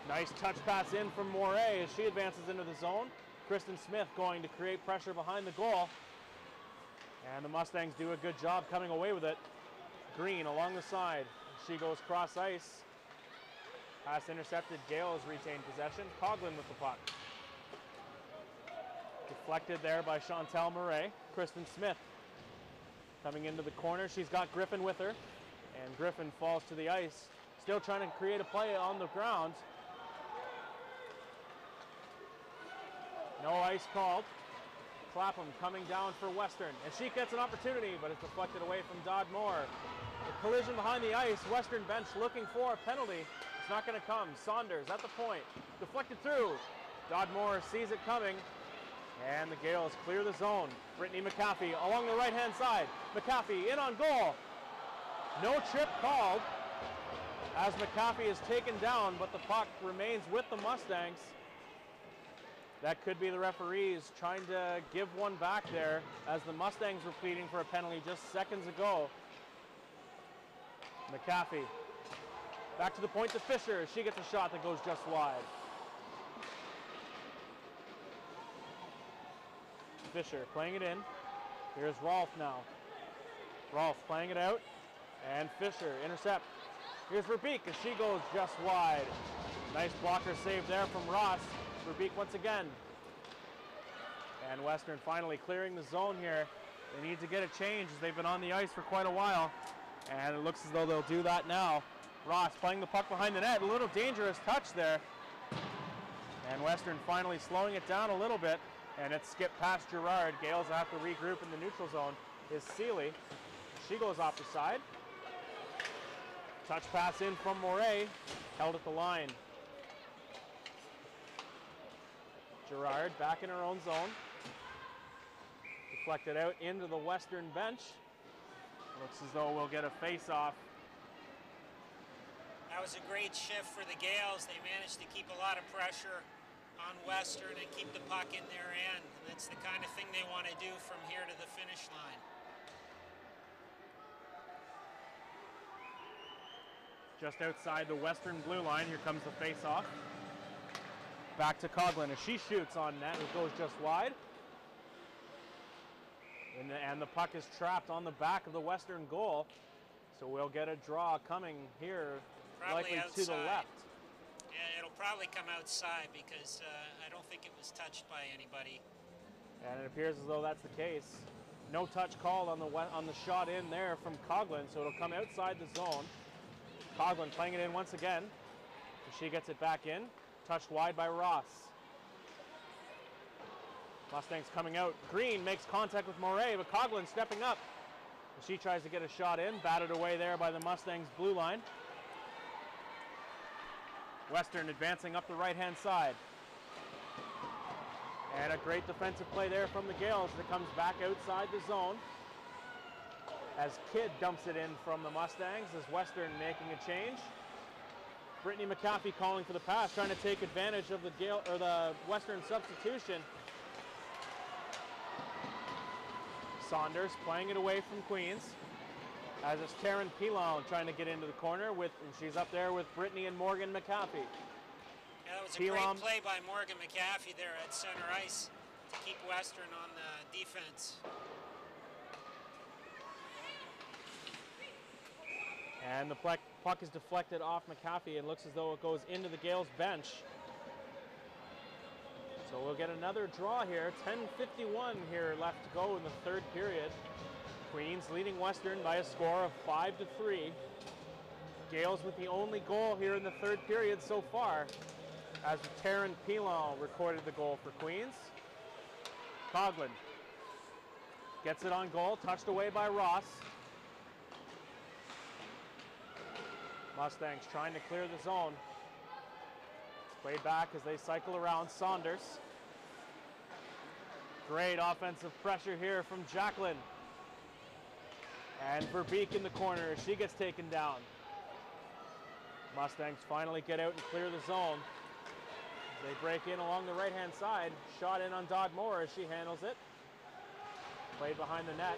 Nice touch pass in from Moray as she advances into the zone. Kristen Smith going to create pressure behind the goal. And the Mustangs do a good job coming away with it. Green along the side. She goes cross ice. Pass intercepted. Gaels retain possession. Coughlin with the puck. Deflected there by Chantel Murray. Kristen Smith coming into the corner. She's got Griffin with her. And Griffin falls to the ice. Still trying to create a play on the ground. No ice called. Clapham coming down for Western. And she gets an opportunity, but it's deflected away from Dodd Moore. A collision behind the ice. Western bench looking for a penalty. It's not going to come. Saunders at the point. Deflected through. Dodd Moore sees it coming. And the Gaels clear the zone. Brittany McAfee along the right-hand side. McAfee in on goal. No trip called as McAfee is taken down, but the puck remains with the Mustangs. That could be the referees trying to give one back there as the Mustangs were pleading for a penalty just seconds ago. McAfee back to the point to Fisher. She gets a shot that goes just wide. Fisher playing it in. Here's Rolfe now. Rolfe playing it out. And Fisher intercept. Here's Verbeek as she goes just wide. Nice blocker save there from Ross. Verbeek once again. And Western finally clearing the zone here. They need to get a change as they've been on the ice for quite a while. And it looks as though they'll do that now. Ross playing the puck behind the net. A little dangerous touch there. And Western finally slowing it down a little bit. And it's skipped past Gerard. Gales have to regroup in the neutral zone. Is Seeley. She goes off the side. Touch pass in from Moray. Held at the line. Gerard back in her own zone. Deflected out into the Western bench. Looks as though we'll get a face-off. That was a great shift for the Gaels. They managed to keep a lot of pressure on Western and keep the puck in their end. And that's the kind of thing they want to do from here to the finish line. Just outside the Western blue line, here comes the face-off. Back to Coughlin as she shoots on net. It goes just wide. And the puck is trapped on the back of the Western goal. So we'll get a draw coming here, Probably likely outside. to the left. Yeah, it'll probably come outside because I don't think it was touched by anybody. And it appears as though that's the case. No touch called on the shot in there from Coughlin, so it'll come outside the zone. Coughlin playing it in once again. She gets it back in. Touched wide by Ross. Mustangs coming out. Green makes contact with Moray, but Coughlin stepping up. She tries to get a shot in. Batted away there by the Mustangs blue line. Western advancing up the right-hand side. And a great defensive play there from the Gaels that comes back outside the zone. As Kidd dumps it in from the Mustangs, as Western making a change. Brittany McAfee calling for the pass, trying to take advantage of the Western substitution. Saunders playing it away from Queens. As it's Taryn Pilon trying to get into the corner and she's up there with Brittany and Morgan McAfee. Yeah, that was a great play by Morgan McAfee there at center ice to keep Western on the defense. And the puck is deflected off McAfee and looks as though it goes into the Gaels bench. So we'll get another draw here. 10:51 here left to go in the third period. Queens leading Western by a score of 5-3. Gaels with the only goal here in the third period so far, as Taryn Pilon recorded the goal for Queens. Coughlin gets it on goal, touched away by Ross. Mustangs trying to clear the zone. Played back as they cycle around. Saunders. Great offensive pressure here from Jacqueline. And Verbeek in the corner. She gets taken down. Mustangs finally get out and clear the zone. They break in along the right-hand side. Shot in on Dodd Moore as she handles it. Played behind the net.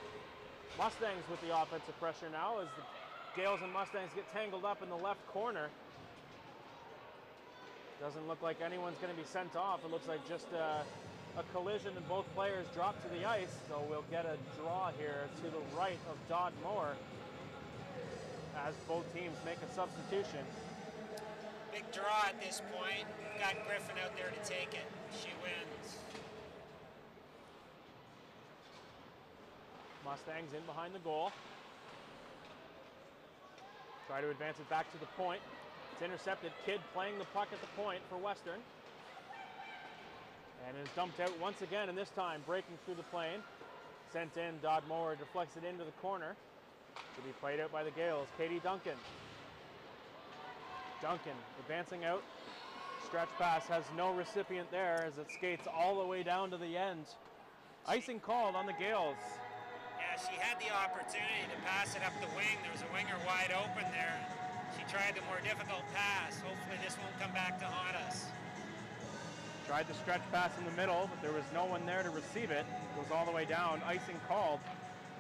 Mustangs with the offensive pressure now as the Gaels and Mustangs get tangled up in the left corner. Doesn't look like anyone's going to be sent off. It looks like just a collision and both players drop to the ice. So we'll get a draw here to the right of Dodd Moore as both teams make a substitution. Big draw at this point. We've got Griffin out there to take it. She wins. Mustangs in behind the goal. Try to advance it back to the point. It's intercepted. Kidd playing the puck at the point for Western. And is dumped out once again, and this time breaking through the plane. Sent in, Dodd Moore deflects it into the corner. To be played out by the Gaels. Katie Duncan. Duncan advancing out. Stretch pass has no recipient there as it skates all the way down to the end. Icing called on the Gaels. Yeah, she had the opportunity to pass it up the wing. There was a winger wide open there. She tried the more difficult pass. Hopefully this won't come back to haunt us. Tried the stretch pass in the middle, but there was no one there to receive it. Goes all the way down. Icing called.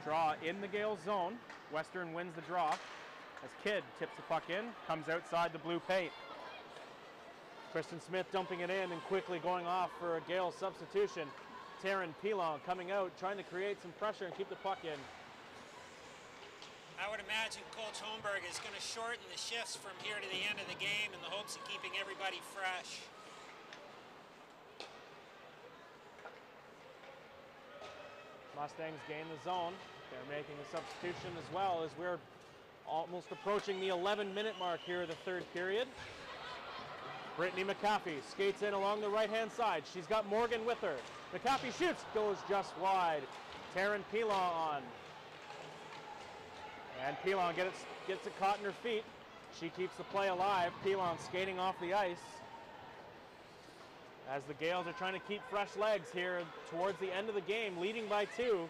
Draw in the Gaels zone. Western wins the draw as Kidd tips the puck in, comes outside the blue paint. Kristen Smith dumping it in and quickly going off for a Gaels substitution. Taryn Pilon coming out, trying to create some pressure and keep the puck in. I would imagine Coach Holmberg is going to shorten the shifts from here to the end of the game in the hopes of keeping everybody fresh. Mustangs gain the zone. They're making a substitution as well as we're almost approaching the 11-minute mark here of the third period. Brittany McAfee skates in along the right-hand side. She's got Morgan with her. McAfee shoots, goes just wide. Taryn Pilon on. And Pilon gets it caught in her feet. She keeps the play alive. Pilon skating off the ice. As the Gaels are trying to keep fresh legs here towards the end of the game, leading by 2.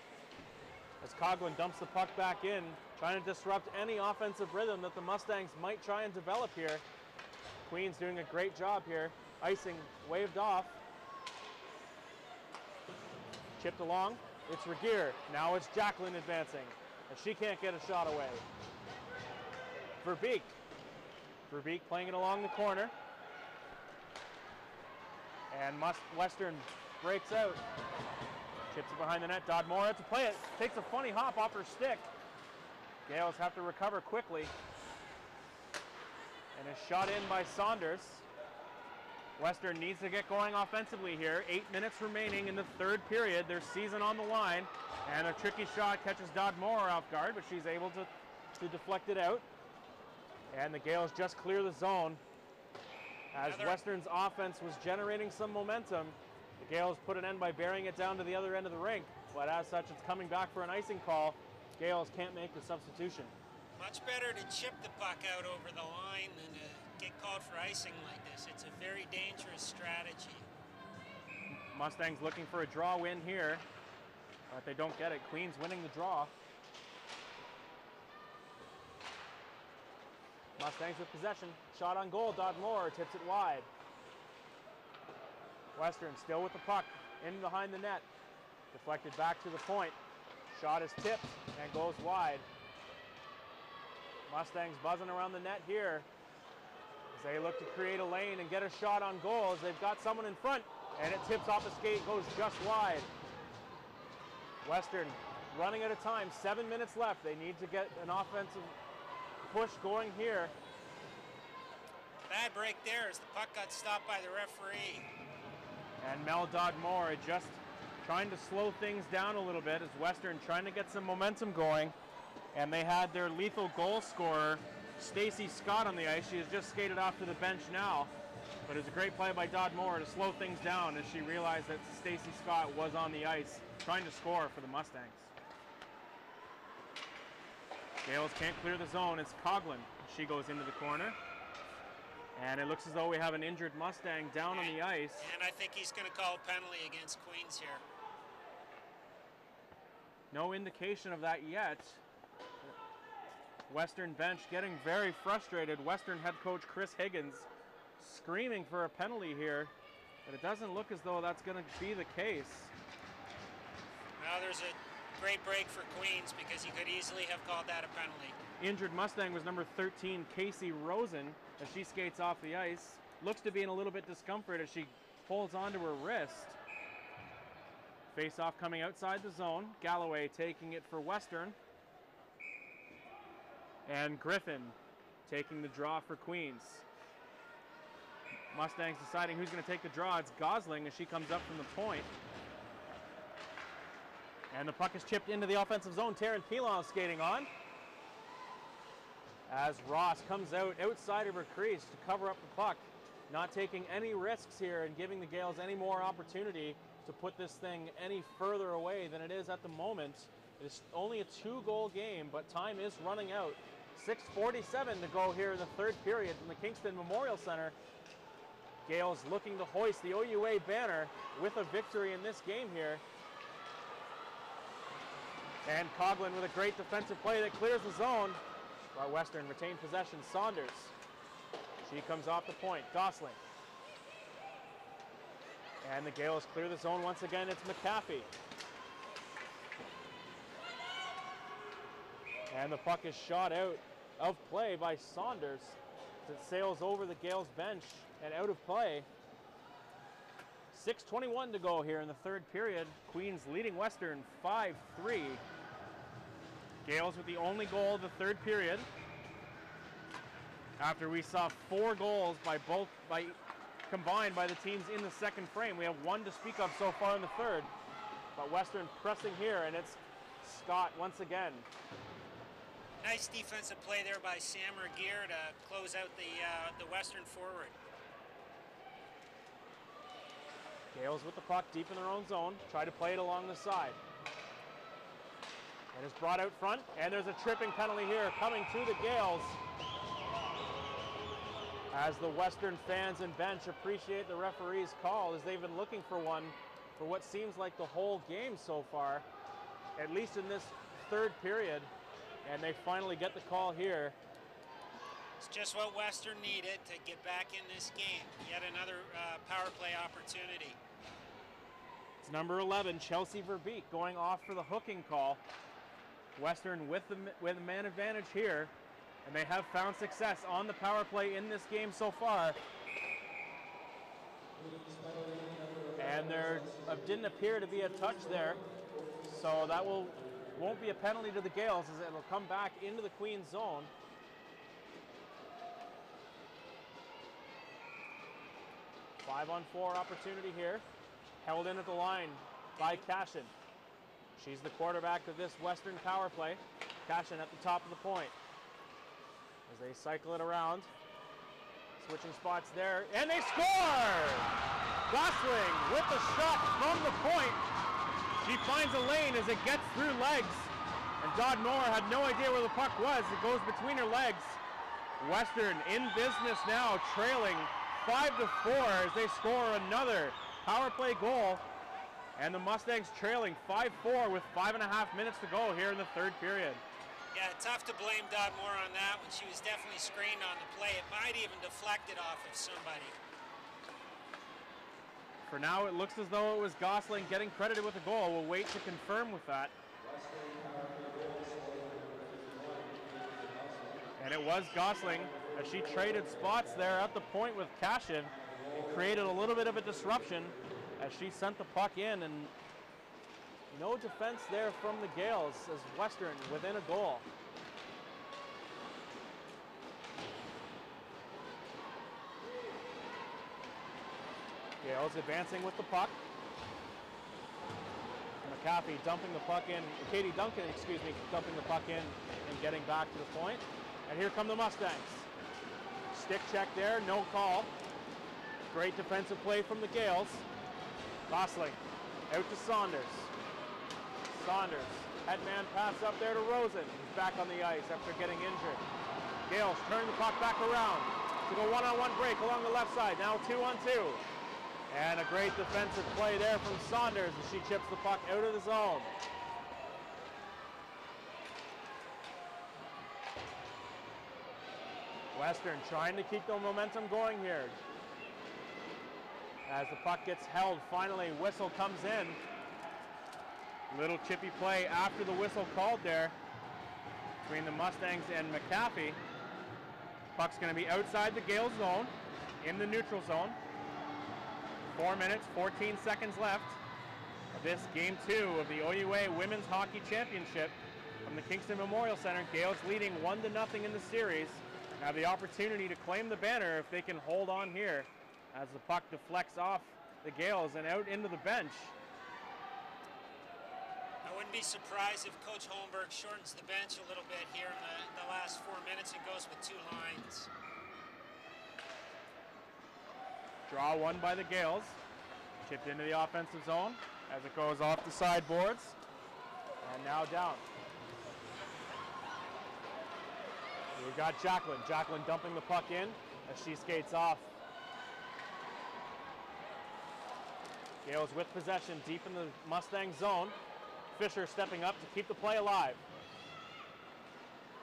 As Coughlin dumps the puck back in, trying to disrupt any offensive rhythm that the Mustangs might try and develop here. Queen's doing a great job here. Icing waved off. Chipped along. It's Regier. Now it's Jacqueline advancing. And she can't get a shot away. Verbeek. Verbeek playing it along the corner. And Western breaks out. Chips it behind the net. Dodd Moore to play it. Takes a funny hop off her stick. Gaels have to recover quickly. And is shot in by Saunders. Western needs to get going offensively here. 8 minutes remaining in the third period. Their season on the line. And a tricky shot catches Dodd Moore off guard, but she's able to deflect it out. And the Gaels just clear the zone. As Western's offense was generating some momentum, the Gaels put an end by burying it down to the other end of the rink. But as such, it's coming back for an icing call. Gaels can't make the substitution. Much better to chip the puck out over the line than to get called for icing like this. It's a very dangerous strategy. Mustangs looking for a draw win here, but they don't get it. Queens winning the draw. Mustangs with possession. Shot on goal. Dodd Moore tips it wide. Western still with the puck in behind the net. Deflected back to the point. Shot is tipped and goes wide. Mustangs buzzing around the net here as they look to create a lane and get a shot on goal as they've got someone in front, and it tips off the skate, goes just wide. Western running out of time, 7 minutes left. They need to get an offensive push going here. Bad break there as the puck got stopped by the referee. And Mel Dodd Moore just trying to slow things down a little bit as Western trying to get some momentum going. And they had their lethal goal scorer, Stacy Scott, on the ice. She has just skated off to the bench now. But it was a great play by Dodd Moore to slow things down as she realized that Stacy Scott was on the ice trying to score for the Mustangs. Gaels can't clear the zone. It's Coughlin. She goes into the corner. And it looks as though we have an injured Mustang down on the ice. And I think he's going to call a penalty against Queens here. No indication of that yet. Western bench getting very frustrated. Western head coach Chris Higgins screaming for a penalty here, but it doesn't look as though that's going to be the case. Now there's a great break for Queens because he could easily have called that a penalty. Injured Mustang was number 13, Casey Rosen, as she skates off the ice. Looks to be in a little bit discomfort as she holds onto her wrist. Face off coming outside the zone. Galloway taking it for Western. And Griffin taking the draw for Queens. Mustangs deciding who's going to take the draw. It's Gosling as she comes up from the point. And the puck is chipped into the offensive zone. Taryn Pilon skating on. As Ross comes out outside of her crease to cover up the puck. Not taking any risks here and giving the Gaels any more opportunity to put this thing any further away than it is at the moment. It's only a 2-goal game, but time is running out. 6:47 to go here in the third period from the Kingston Memorial Center. Gaels looking to hoist the OUA banner with a victory in this game here. And Coughlin with a great defensive play that clears the zone. While Western retained possession. Saunders. She comes off the point. Gosling. And the Gaels clear the zone once again. It's McAfee. And the puck is shot out of play by Saunders as it sails over the Gaels bench and out of play. 6:21 to go here in the third period. Queens leading Western 5-3. Gaels with the only goal of the third period. After we saw 4 goals combined by the teams in the second frame. We have 1 to speak of so far in the third. But Western pressing here, and it's Scott once again. Nice defensive play there by Sam Regier to close out the Western forward. Gaels with the puck deep in their own zone. Try to play it along the side. It is brought out front, and there's a tripping penalty here coming to the Gaels. As the Western fans and bench appreciate the referee's call, as they've been looking for one for what seems like the whole game so far, at least in this third period, and they finally get the call here. It's just what Western needed to get back in this game. Yet another power play opportunity. It's number 11, Chelsea Verbeek, going off for the hooking call. Western with the man advantage here, and they have found success on the power play in this game so far. And there didn't appear to be a touch there, so that won't be a penalty to the Gaels as it'll come back into the Queens zone. Five-on-4 opportunity here, held in at the line by Cashin. She's the quarterback of this Western power play. Cashin at the top of the point. As they cycle it around. Switching spots there, and they score! Gosling with the shot from the point. She finds a lane as it gets through legs. And Dodd Moore had no idea where the puck was. It goes between her legs. Western in business now, trailing 5-4 as they score another power play goal. And the Mustangs trailing 5-4 with 5.5 minutes to go here in the third period. Yeah, tough to blame Dodd Moore on that when she was definitely screened on the play. It might even deflect it off of somebody. For now, it looks as though it was Gosling getting credited with a goal. We'll wait to confirm with that. And it was Gosling as she traded spots there at the point with Cashin and created a little bit of a disruption as she sent the puck in, and no defense there from the Gaels as Western within a goal. Gaels advancing with the puck. McAfee dumping the puck in, Katie Duncan, dumping the puck in and getting back to the point. And here come the Mustangs. Stick check there, no call. Great defensive play from the Gaels. Gosling out to Saunders. Saunders, headman pass up there to Rosen, who's back on the ice after getting injured. Gaels turn the puck back around to go one-on-one break along the left side, now 2-on-2. And a great defensive play there from Saunders as she chips the puck out of the zone. Western trying to keep the momentum going here. As the puck gets held, finally whistle comes in. Little chippy play after the whistle called there between the Mustangs and McAfee. Puck's going to be outside the Gaels zone, in the neutral zone. 4 minutes, 14 seconds left of this game 2 of the OUA Women's Hockey Championship from the Kingston Memorial Center. Gaels leading 1-0 in the series. Have the opportunity to claim the banner if they can hold on here as the puck deflects off the Gaels and out into the bench. I wouldn't be surprised if Coach Holmberg shortens the bench a little bit here in the last 4 minutes and goes with 2 lines. Draw one by the Gaels. Chipped into the offensive zone as it goes off the sideboards. And now down. We've got Jacqueline. Jacqueline dumping the puck in as she skates off. Gaels with possession deep in the Mustang zone. Fisher stepping up to keep the play alive.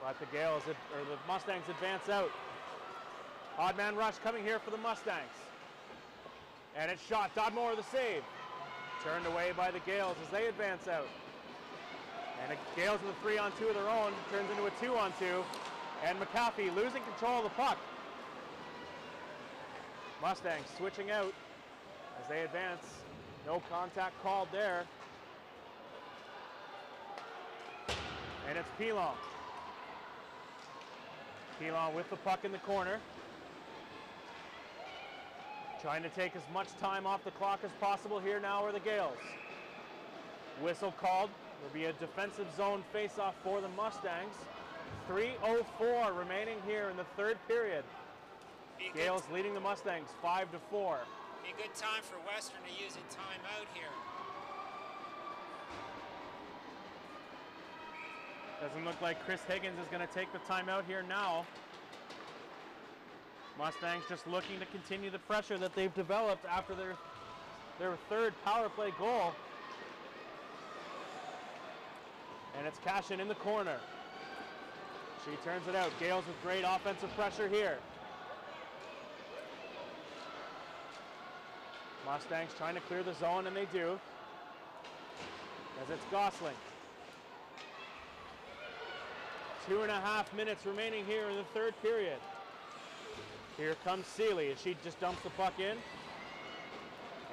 But the the Mustangs advance out. Odd man rush coming here for the Mustangs. And it's shot. Dodmore the save. Turned away by the Gaels as they advance out. And the Gaels with a 3-on-2 of their own turns into a 2-on-2. And McAfee losing control of the puck. Mustangs switching out as they advance. No contact called there. And it's Pilon. Pilon with the puck in the corner. Trying to take as much time off the clock as possible here now are the Gaels. Whistle called. Will be a defensive zone face-off for the Mustangs. 3:04 remaining here in the third period. Gaels leading the Mustangs 5-4. Be a good time for Western to use a timeout here. Doesn't look like Chris Higgins is going to take the timeout here now. Mustangs just looking to continue the pressure that they've developed after their third power play goal. And it's Cashin in the corner. She turns it out. Gaels with great offensive pressure here. Mustangs trying to clear the zone, and they do. As it's Gosling. 2.5 minutes remaining here in the third period. Here comes Seeley as she just dumps the puck in.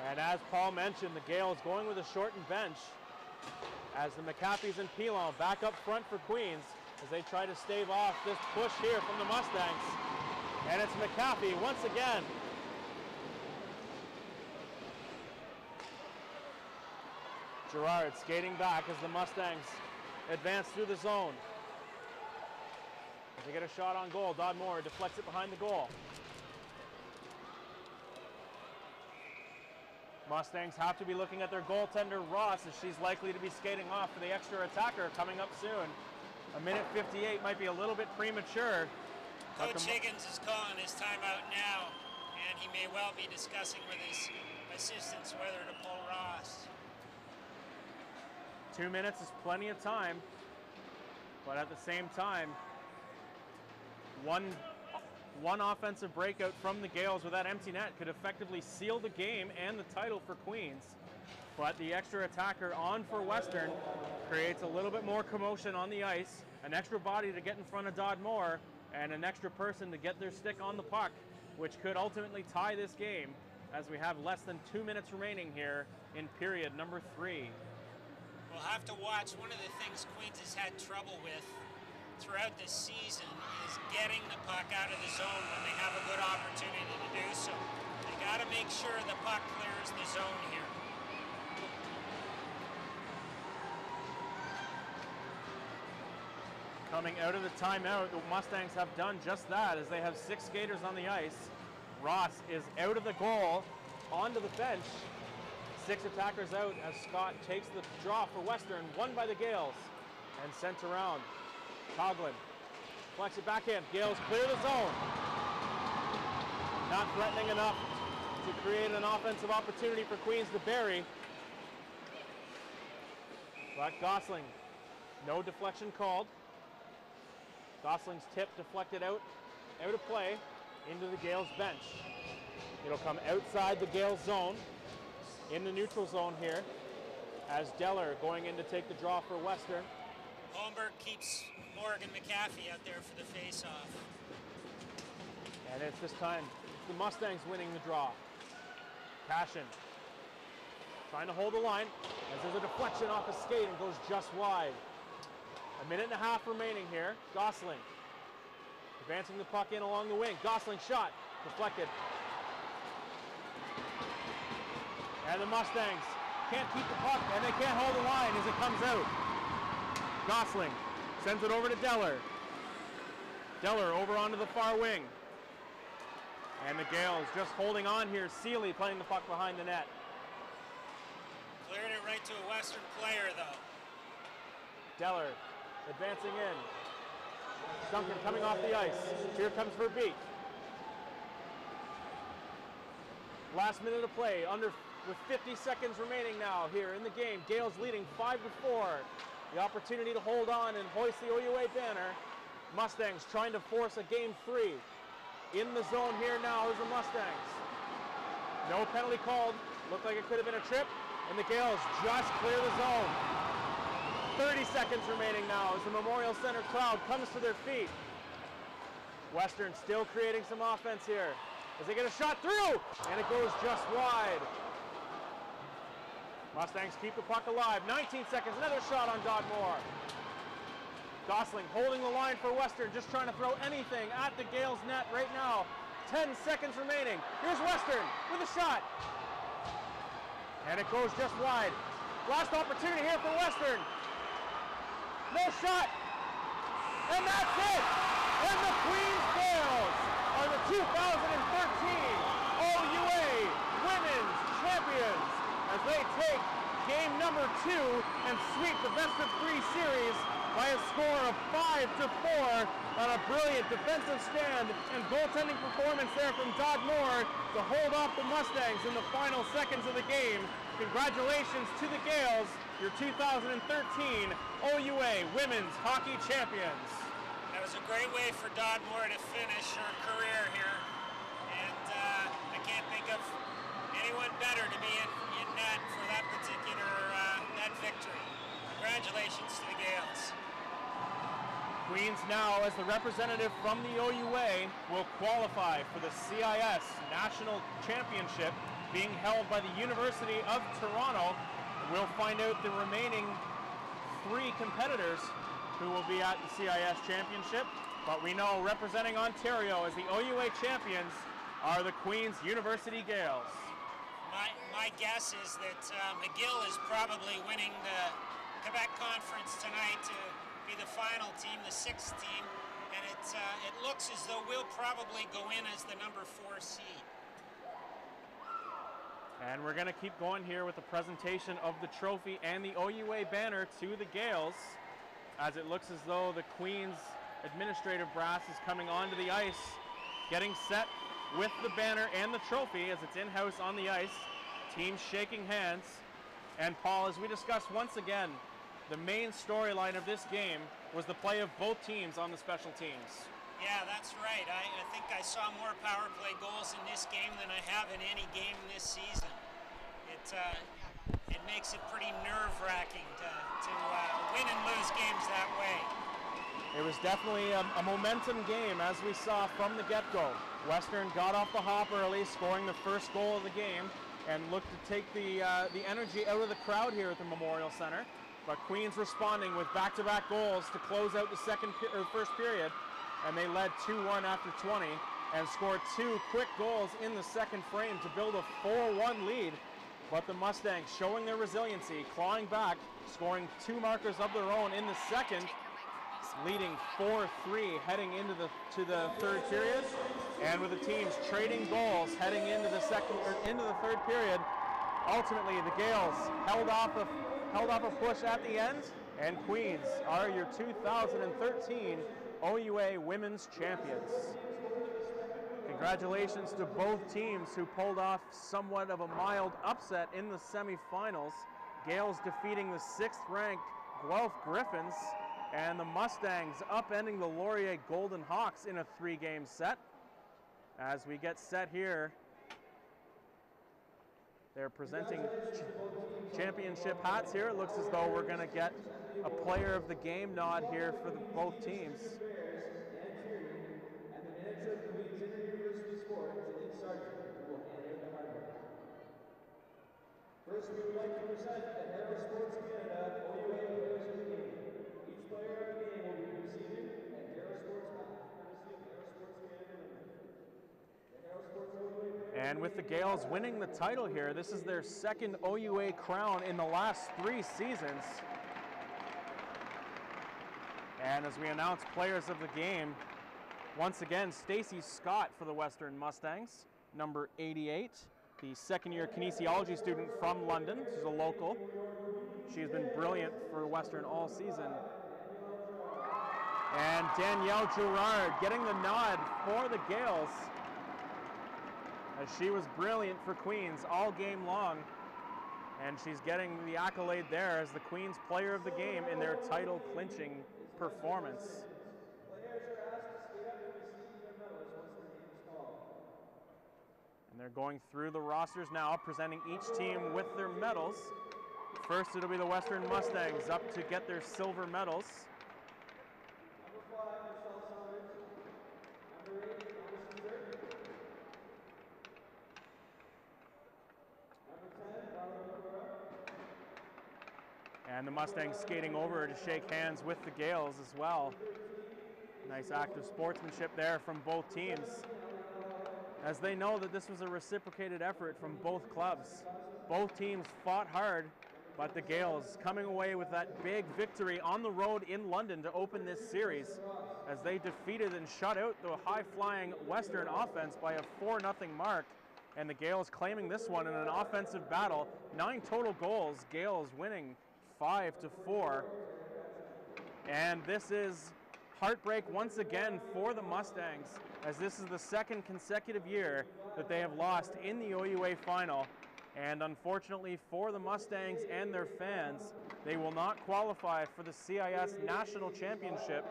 And as Paul mentioned, the Gaels going with a shortened bench as the McAfees and Pilon back up front for Queens as they try to stave off this push here from the Mustangs. And it's McAfee once again. Gerard skating back as the Mustangs advance through the zone. As they get a shot on goal, Dodmore deflects it behind the goal. Mustangs have to be looking at their goaltender, Ross, as she's likely to be skating off for the extra attacker coming up soon. 1:58 might be a little bit premature. Coach Higgins is calling his timeout now, and he may well be discussing with his assistants whether to pull Ross. 2 minutes is plenty of time, but at the same time, one offensive breakout from the Gaels with that empty net could effectively seal the game and the title for Queens. But the extra attacker on for Western creates a little bit more commotion on the ice, an extra body to get in front of Dodmore, and an extra person to get their stick on the puck, which could ultimately tie this game as we have less than 2 minutes remaining here in period number 3. We'll have to watch. One of the things Queens has had trouble with throughout this season is getting the puck out of the zone when they have a good opportunity to do so. They got to make sure the puck clears the zone here. Coming out of the timeout, the Mustangs have done just that as they have 6 skaters on the ice. Ross is out of the goal, onto the bench. 6 attackers out as Scott takes the draw for Western, won by the Gaels, and sent around. Coughlin flex it back in. Gaels clear the zone. Not threatening enough to create an offensive opportunity for Queens to bury. But Gosling, no deflection called. Gosling's tip deflected out of play into the Gaels bench. It'll come outside the Gaels zone in the neutral zone here as Deller going in to take the draw for Western. Holmberg keeps Morgan McAfee out there for the face-off. And it's this time the Mustangs winning the draw. Cashin trying to hold the line as there's a deflection off a skate and goes just wide. A minute and a half remaining here. Gosling advancing the puck in along the wing. Gosling shot, deflected. And the Mustangs can't keep the puck and they can't hold the line as it comes out. Gosling sends it over to Deller. Deller over onto the far wing. And the Gaels just holding on here. Seeley playing the puck behind the net. Cleared it right to a Western player, though. Deller advancing in. Duncan coming off the ice. Here comes Verbeek. Last minute of play, with 50 seconds remaining now here in the game. Gaels leading 5-4. The opportunity to hold on and hoist the OUA banner. Mustangs trying to force a game 3. In the zone here now is the Mustangs. No penalty called. Looked like it could have been a trip. And the Gaels just clear the zone. 30 seconds remaining now as the Memorial Center crowd comes to their feet. Western still creating some offense here as they get a shot through, and it goes just wide. Mustangs keep the puck alive. 19 seconds, another shot on Dodmore. Gosling holding the line for Western, just trying to throw anything at the Gaels net right now. 10 seconds remaining. Here's Western with a shot. And it goes just wide. Last opportunity here for Western. No shot. And that's it. And the Queens Gaels are the 2013 OUA Women's Champions as they take game number 2 and sweep the best of 3 series by a score of 5-4 on a brilliant defensive stand and goaltending performance there from Dodd Moore to hold off the Mustangs in the final seconds of the game. Congratulations to the Gaels, your 2013 OUA Women's Hockey Champions. That was a great way for Dodd Moore to finish her career here. And I can't think of anyone better to be in net for that particular that victory. Congratulations to the Gaels. Queens now, as the representative from the OUA, will qualify for the CIS National Championship being held by the University of Toronto. We'll find out the remaining 3 competitors who will be at the CIS Championship, but we know representing Ontario as the OUA champions are the Queens University Gaels. My guess is that McGill is probably winning the Quebec Conference tonight to be the final team, the 6th team, and it looks as though we'll probably go in as the number 4 seed. And we're going to keep going here with the presentation of the trophy and the OUA banner to the Gaels, as it looks as though the Queens administrative brass is coming onto the ice, getting set with the banner and the trophy as it's in-house on the ice. Teams shaking hands. And Paul, as we discussed once again, the main storyline of this game was the play of both teams on the special teams. Yeah, that's right. I think I saw more power play goals in this game than I have in any game this season. It makes it pretty nerve-wracking to win and lose games that way. It was definitely a momentum game, as we saw from the get-go. Western got off the hop early, scoring the first goal of the game, and looked to take the energy out of the crowd here at the Memorial Center. But Queens responding with back-to-back goals to close out the first period, and they led 2-1 after 20 and scored 2 quick goals in the second frame to build a 4-1 lead. But the Mustangs showing their resiliency, clawing back, scoring 2 markers of their own in the second, leading 4-3 heading into the third period, and with the teams trading goals heading into the third period. Ultimately, the Gaels held off a push at the end, and Queens are your 2013 OUA Women's Champions. Congratulations to both teams who pulled off somewhat of a mild upset in the semifinals. Gaels defeating the 6th-ranked Guelph Griffins, and the Mustangs upending the Laurier Golden Hawks in a 3-game set. As we get set here They're presenting championship hats here. It looks as though we're going to get a player of the game nod here for both teams. And the manager of Queen's University Sport, Janine Sargent, who will hand out the hardware. First, we would like to present the Hero Sports Canada OUA Players of the Game. Each player of the game will be receiving a Hero Sports hat, courtesy of Hero Sports Canada Limited. The Hero Sports OUA. And with the Gaels winning the title here, this is their second OUA crown in the last 3 seasons. And as we announce players of the game, once again, Stacey Scott for the Western Mustangs, number 88, the second-year kinesiology student from London. She's a local. She's been brilliant for Western all season. And Danielle Gerard getting the nod for the Gaels, as she was brilliant for Queens all game long. And she's getting the accolade there as the Queens Player of the Game in their title-clinching performance. And they're going through the rosters now, presenting each team with their medals. First, it'll be the Western Mustangs up to get their silver medals. And the Mustangs skating over to shake hands with the Gaels as well. Nice active sportsmanship there from both teams, as they know that this was a reciprocated effort from both clubs. Both teams fought hard, but the Gaels coming away with that big victory on the road in London to open this series, as they defeated and shut out the high-flying Western offense by a 4-0 mark. And the Gaels claiming this one in an offensive battle. 9 total goals, Gaels winning 5-4. And this is heartbreak once again for the Mustangs, as this is the second consecutive year that they have lost in the OUA final. And unfortunately for the Mustangs and their fans, they will not qualify for the CIS National Championship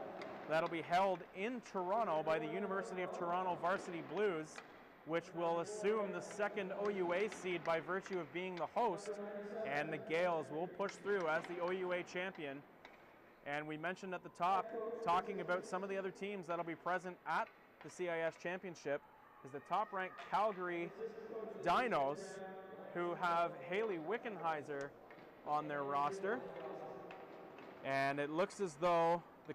that'll be held in Toronto by the University of Toronto Varsity Blues, which will assume the second OUA seed by virtue of being the host, and the Gaels will push through as the OUA champion. And we mentioned at the top, talking about some of the other teams that'll be present at the CIS Championship, is the top-ranked Calgary Dinos, who have Haley Wickenheiser on their roster. And it looks as though the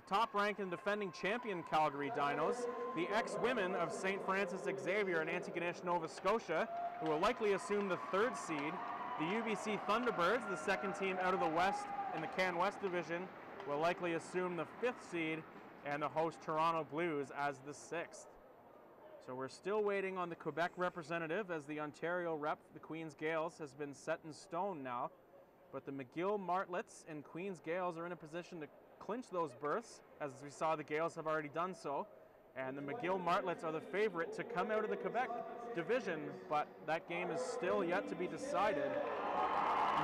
top-ranked and defending champion Calgary Dinos, the ex-women of St. Francis Xavier and Antigonish, Nova Scotia, who will likely assume the 3rd seed. The UBC Thunderbirds, the second team out of the West in the Can West division, will likely assume the 5th seed, and the host Toronto Blues as the 6th. So we're still waiting on the Quebec representative, as the Ontario rep, the Queens Gaels, has been set in stone now. But the McGill Martlets and Queens Gaels are in a position to clinch those berths, as we saw the Gaels have already done so. And the McGill Martlets are the favorite to come out of the Quebec division, but that game is still yet to be decided.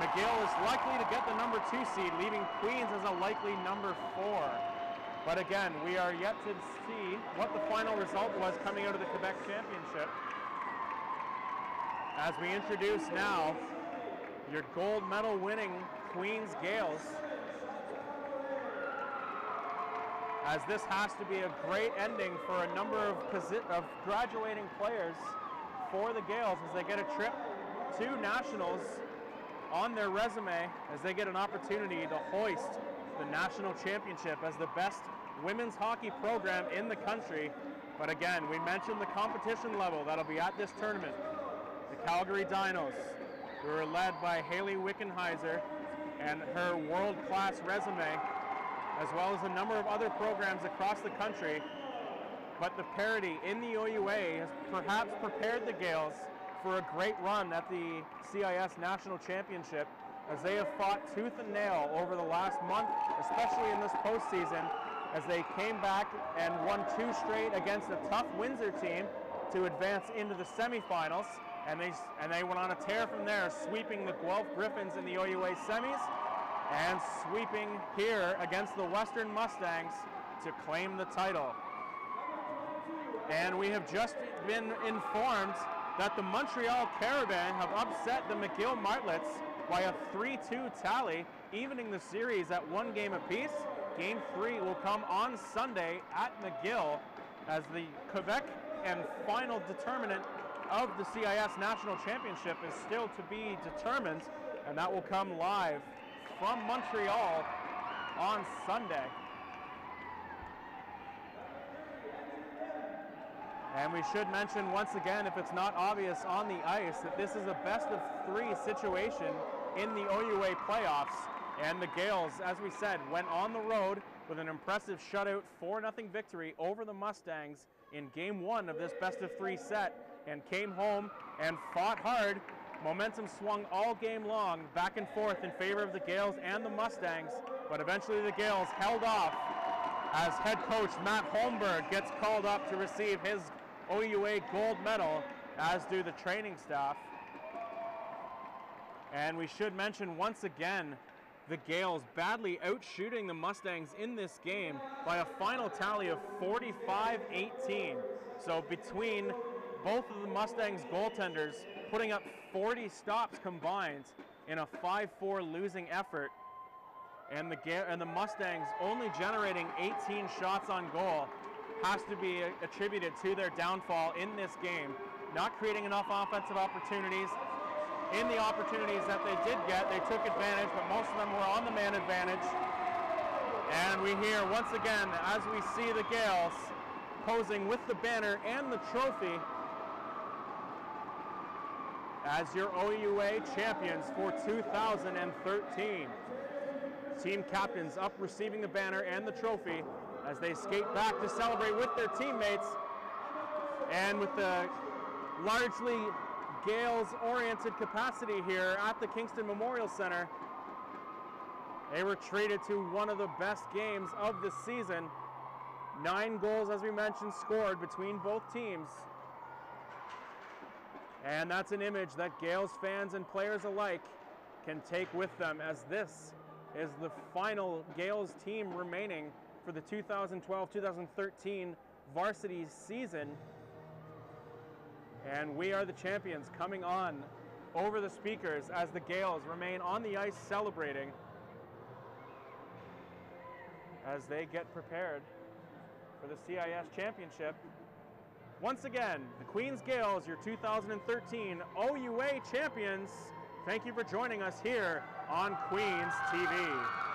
McGill is likely to get the number 2 seed, leaving Queens as a likely number 4. But again, we are yet to see what the final result was coming out of the Quebec Championship. As we introduce now your gold medal winning Queens Gaels, as this has to be a great ending for a number of graduating players for the Gaels, as they get a trip to nationals on their resume, as they get an opportunity to hoist the national championship as the best women's hockey program in the country. But again, we mentioned the competition level that'll be at this tournament. The Calgary Dinos, who are led by Haley Wickenheiser and her world-class resume, as well as a number of other programs across the country. But the parity in the OUA has perhaps prepared the Gaels for a great run at the CIS National Championship, as they have fought tooth and nail over the last month, especially in this postseason, as they came back and won 2 straight against a tough Windsor team to advance into the semifinals. And they went on a tear from there, sweeping the Guelph Griffins in the OUA semis, and sweeping here against the Western Mustangs to claim the title. And we have just been informed that the Montreal Caravan have upset the McGill Martlets by a 3-2 tally, evening the series at 1 game apiece. Game 3 will come on Sunday at McGill as the Quebec and final determinant of the CIS National Championship is still to be determined, and that will come live from Montreal on Sunday. And we should mention once again, if it's not obvious on the ice, that this is a best-of-3 situation in the OUA playoffs. And the Gaels, as we said, went on the road with an impressive shutout 4-0 victory over the Mustangs in Game 1 of this best-of-3 set, and came home and fought hard. Momentum swung all game long, back and forth in favor of the Gaels and the Mustangs, but eventually the Gaels held off as head coach Matt Holmberg gets called up to receive his OUA gold medal, as do the training staff. And we should mention once again, the Gaels badly outshooting the Mustangs in this game by a final tally of 45-18. So between both of the Mustangs goaltenders putting up 40 stops combined in a 5-4 losing effort, and the Mustangs only generating 18 shots on goal, has to be attributed to their downfall in this game. Not creating enough offensive opportunities. In the opportunities that they did get, they took advantage, but most of them were on the man advantage. And we hear once again, as we see the Gaels posing with the banner and the trophy as your OUA champions for 2013. Team captains up receiving the banner and the trophy as they skate back to celebrate with their teammates. And with the largely Gaels-oriented capacity here at the Kingston Memorial Center, they were treated to one of the best games of the season. 9 goals, as we mentioned, scored between both teams. And that's an image that Gaels fans and players alike can take with them, as this is the final Gaels team remaining for the 2012-2013 varsity season. And we are the champions, coming on over the speakers as the Gaels remain on the ice celebrating as they get prepared for the CIS championship. Once again, the Queens Gaels, your 2013 OUA champions. Thank you for joining us here on Queens TV.